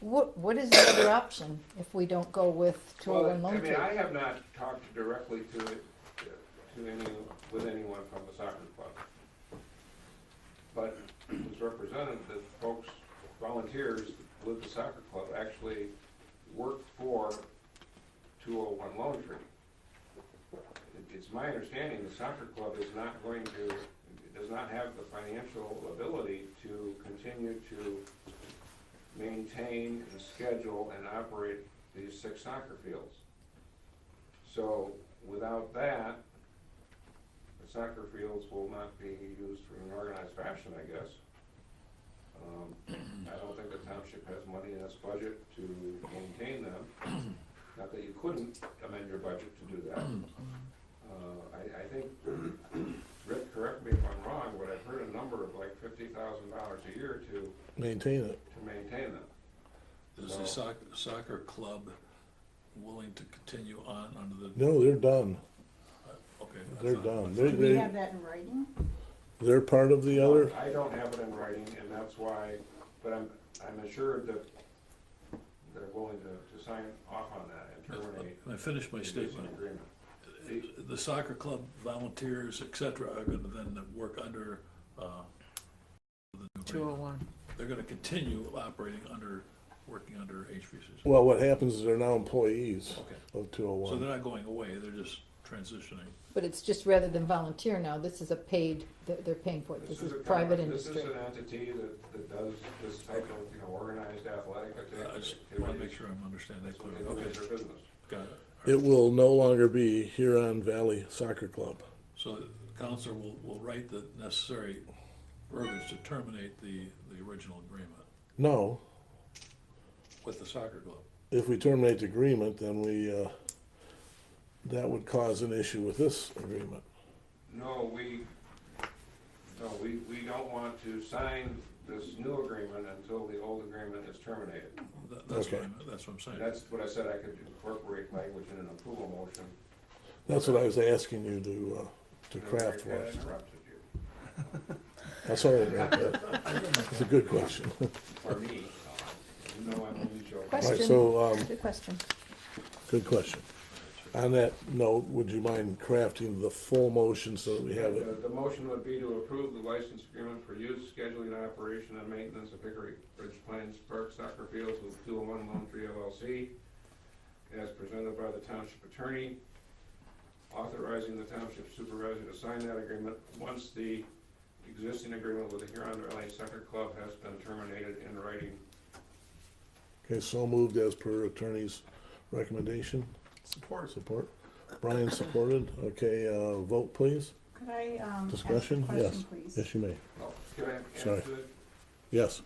What is the other option if we don't go with 201 Well, Lone I mean, Tree? I have not talked directly with anyone from the soccer club. But it was represented that folks, volunteers with the soccer club actually work for 201 Lone Tree. It's my understanding the soccer club is not going to, does not have the financial ability to continue to maintain and schedule and operate these 6 soccer fields. So without that, the soccer fields will not be used in an organized fashion, I guess. I don't think the township has money in its budget to maintain them. Not that you couldn't amend your budget to do that. I think, Rick, correct me if I'm wrong, but I've heard a number of like $50,000 a year to Maintain it. maintain them. Is the soccer club willing to continue on under the? No, they're done. Okay. They're done. Do we have that in writing? They're part of the other. I don't have it in writing, and that's why, but I'm assured that they're willing to sign off on that and terminate. Can I finish my the statement? agreement. The soccer club volunteers, et cetera, are gonna then work under, the new agreement. 201. They're gonna continue operating under, working under HVCs. Well, what happens is they're now employees Okay. of So 201. they're not going away, they're just transitioning. But it's just rather than volunteer now, this is a paid, they're paying for it. This is a private company- industry. This is an entity that does this type of, organized athletic activity. I just wanna make sure I'm understanding that That's what clearly. they do Okay, as their business. got it. It will no longer be Huron Valley Soccer Club. So the council will write the necessary verbiage to terminate the original agreement No, with the soccer club. if we terminate the agreement, then that would cause an issue with this agreement. No, we don't want to sign this new agreement until the old agreement is terminated. That's Okay. that's what I'm saying. That's what I said, I could incorporate language in an approval motion. That's what I was asking you to craft for I us. interrupted you. That's all right. It's a good question. For me, no, I'm only joking. Right, Question, so, good question. good question. On that note, would you mind crafting the full motion so that we have it? The motion would be to approve the license agreement for use, scheduling, operation, and maintenance of Hickory Ridge Plains Park Soccer Fields with 201 Lone Tree LLC, as presented by the township attorney, authorizing the township supervisor to sign that agreement once the existing agreement with the Huron Valley Soccer Club has been terminated in writing. Okay, so moved as per attorney's recommendation. Support. Support. Brian supported. Okay, vote please. Could I, Discussion? ask a Yes. question, please? Yes, you may. Oh, can I Sorry. answer it? Yes.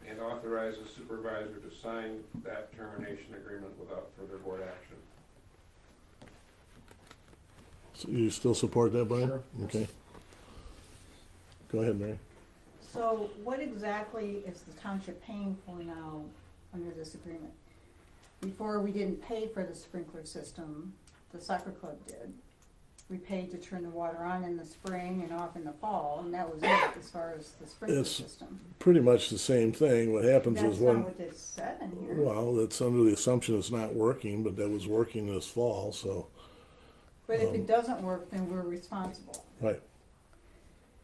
And authorize the supervisor to sign that termination agreement without further board action. So you still support that, Brian? Sure. Okay. Go ahead, Mary. So what exactly is the township paying for now under this agreement? Before, we didn't pay for the sprinkler system, the soccer club did. We paid to turn the water on in the spring and off in the fall, and that was it as far as the sprinkler It's system. pretty much the same thing. What happens That's is not when, what it said in here. well, it's under the assumption it's not working, but that was working this fall, so, But if it doesn't work, then we're responsible. right.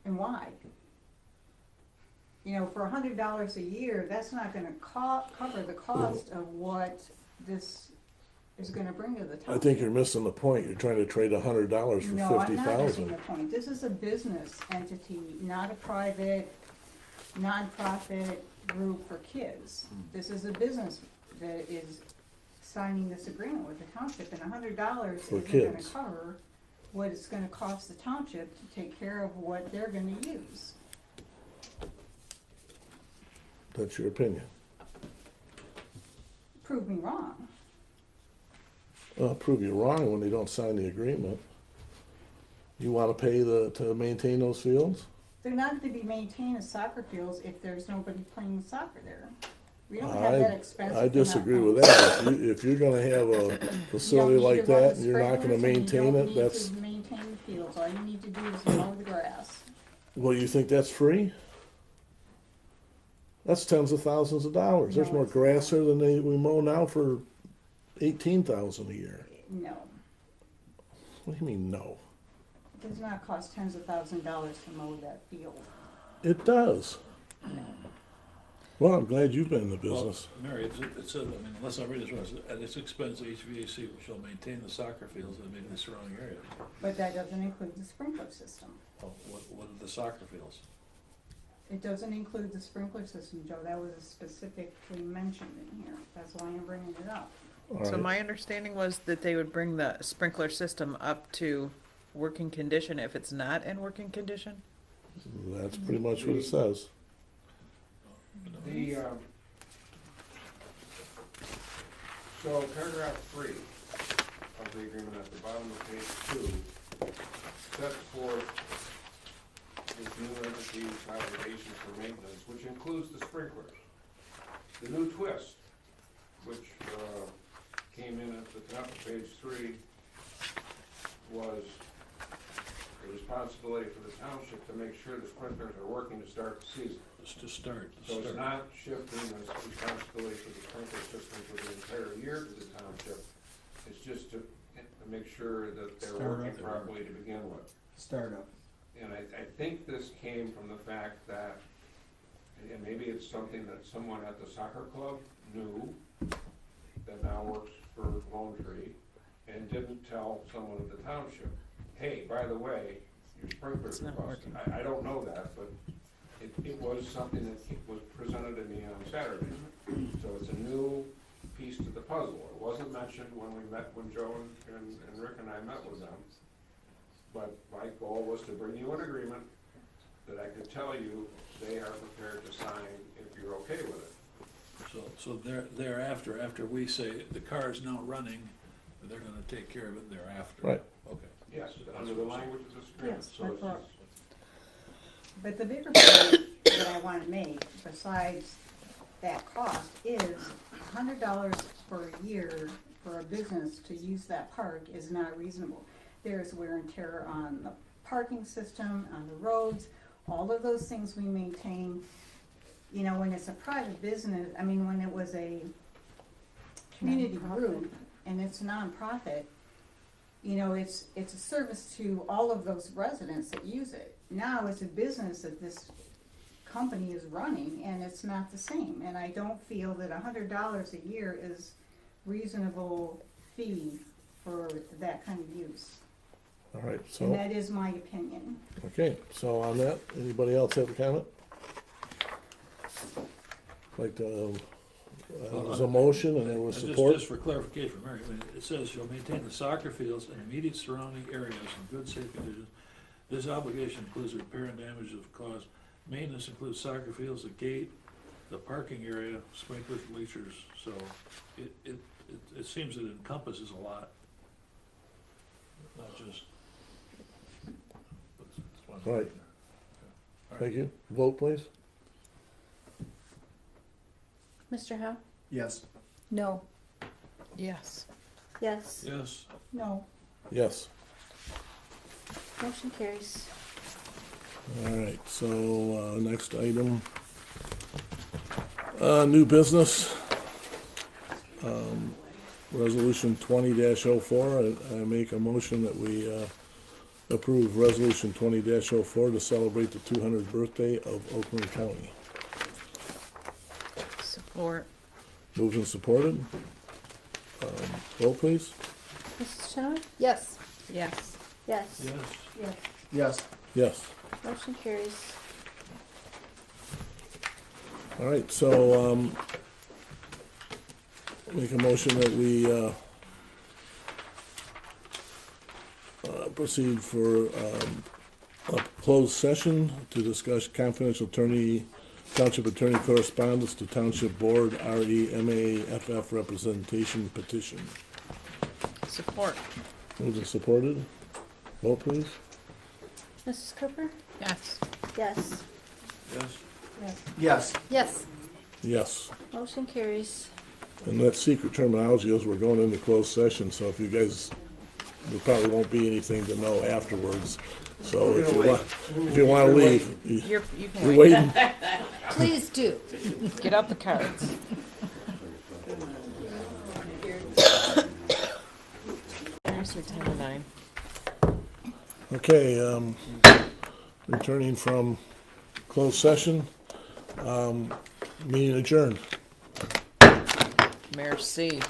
And why? You know, for $100 a year, that's not gonna cover the cost of what this is gonna bring to the township. I think you're missing the point. You're trying to trade $100 for No, I'm not missing $50,000. the point. This is a business entity, not a private, nonprofit group for kids. This is a business that is signing this agreement with the township, and $100 For isn't gonna kids. cover what it's gonna cost the township to take care of what they're gonna use. That's your opinion. Prove me wrong. Prove you wrong when they don't sign the agreement. You wanna pay to maintain those fields? They're not to be maintained as soccer fields if there's nobody playing soccer there. We don't have that expense. I disagree with that. If you're gonna have a facility like that and you're not gonna maintain it, that's, You don't need to maintain the fields, all you need to do is mow the grass. well, you think that's free? That's tens of thousands of dollars. There's No, more it's grass there than we mow now for 18,000 a year. No, What do you mean, no? it does not cost tens of thousands of dollars to mow that field. It does. Well, I'm glad you've been in the Well, business. Mary, it says, I mean, unless I read this wrong, it says, at its expense, HVAC shall maintain the soccer fields and maybe the surrounding area. But that doesn't include the sprinkler system. Well, what are the soccer fields? It doesn't include the sprinkler system, Joe, that was specifically mentioned in here, that's why I'm bringing it up. All So right. my understanding was that they would bring the sprinkler system up to working condition if it's not in working condition? That's pretty much what it says. The, so paragraph 3 of the agreement at the bottom of page 2 sets forth this new entity's obligation for maintenance, which includes the sprinklers. The new twist, which came in at the top of page 3, was the responsibility for the township to make sure the sprinklers are working to start the season. Just to start. So it's not shifting the responsibility for the sprinkler system for the entire year to the township. It's just to make sure that they're Start working up there. properly to begin with. Startup. And I think this came from the fact that, and maybe it's something that someone at the soccer club knew that now works for Lone Tree and didn't tell someone at the township, hey, by the way, your sprinklers It's are not busted. I don't know that, but it was something that was presented to me on Saturday. So it's a new piece to the puzzle. It wasn't mentioned when Joe and Rick and I met with them. But my goal was to bring you an agreement that I could tell you they are prepared to sign if you're okay with it. So thereafter, after we say the car is now running, they're gonna take care of it thereafter. Right. Okay. Yes, under the language of this agreement. Yes, So that's it's- right. But the bigger point that I wanna make, besides that cost, is $100 for a year for a business to use that park is not reasonable. There's wear and tear on the parking system, on the roads, all of those things we maintain. You know, when it's a private business, I mean, when it was a community group and it's nonprofit, you know, it's a service to all of those residents that use it. Now it's a business that this company is running, and it's not the same. And I don't feel that $100 a year is reasonable fee for that kind of use. All right, And so, that is my opinion. okay, so on that, anybody else have a comment? Like, there's a motion and there was support. Just for clarification, Mary, I mean, it says shall maintain the soccer fields and immediate surrounding areas in good, safe conditions. This obligation includes repair and damage of caused. Maintenance includes soccer fields, the gate, the parking area, sprinklers, bleachers, so it seems it encompasses a lot. Not just. All right. Thank you. Vote, please. Mr. Howe? Yes. No. Yes. Yes. Yes. No. Yes. Motion carries. All right, so, next item. New business. Resolution 20-04. I make a motion that we, approve resolution 20-04 to celebrate the 200th birthday of Oakland County. Support. Moved and supported. Vote, please. Mrs. Chenoweth? Yes. Yes. Yes. Yes. Yes. Yes. Yes. Motion carries. All right, so, make a motion that we, proceed for, a closed session to discuss confidential township attorney correspondence to Township Board REMAFF representation petition. Support. Moved and supported. Vote, please. Mrs. Cooper? Yes. Yes. Yes. Yes. Yes. Yes. Yes. Motion carries. And that secret terminology is we're going into closed session, so if you guys, there probably won't be anything to know afterwards. So if you want to leave, You can you're wait. waiting. Please do. Get out the cards. Here's your 10 to 9. Okay, returning from closed session, meeting adjourned. Merci.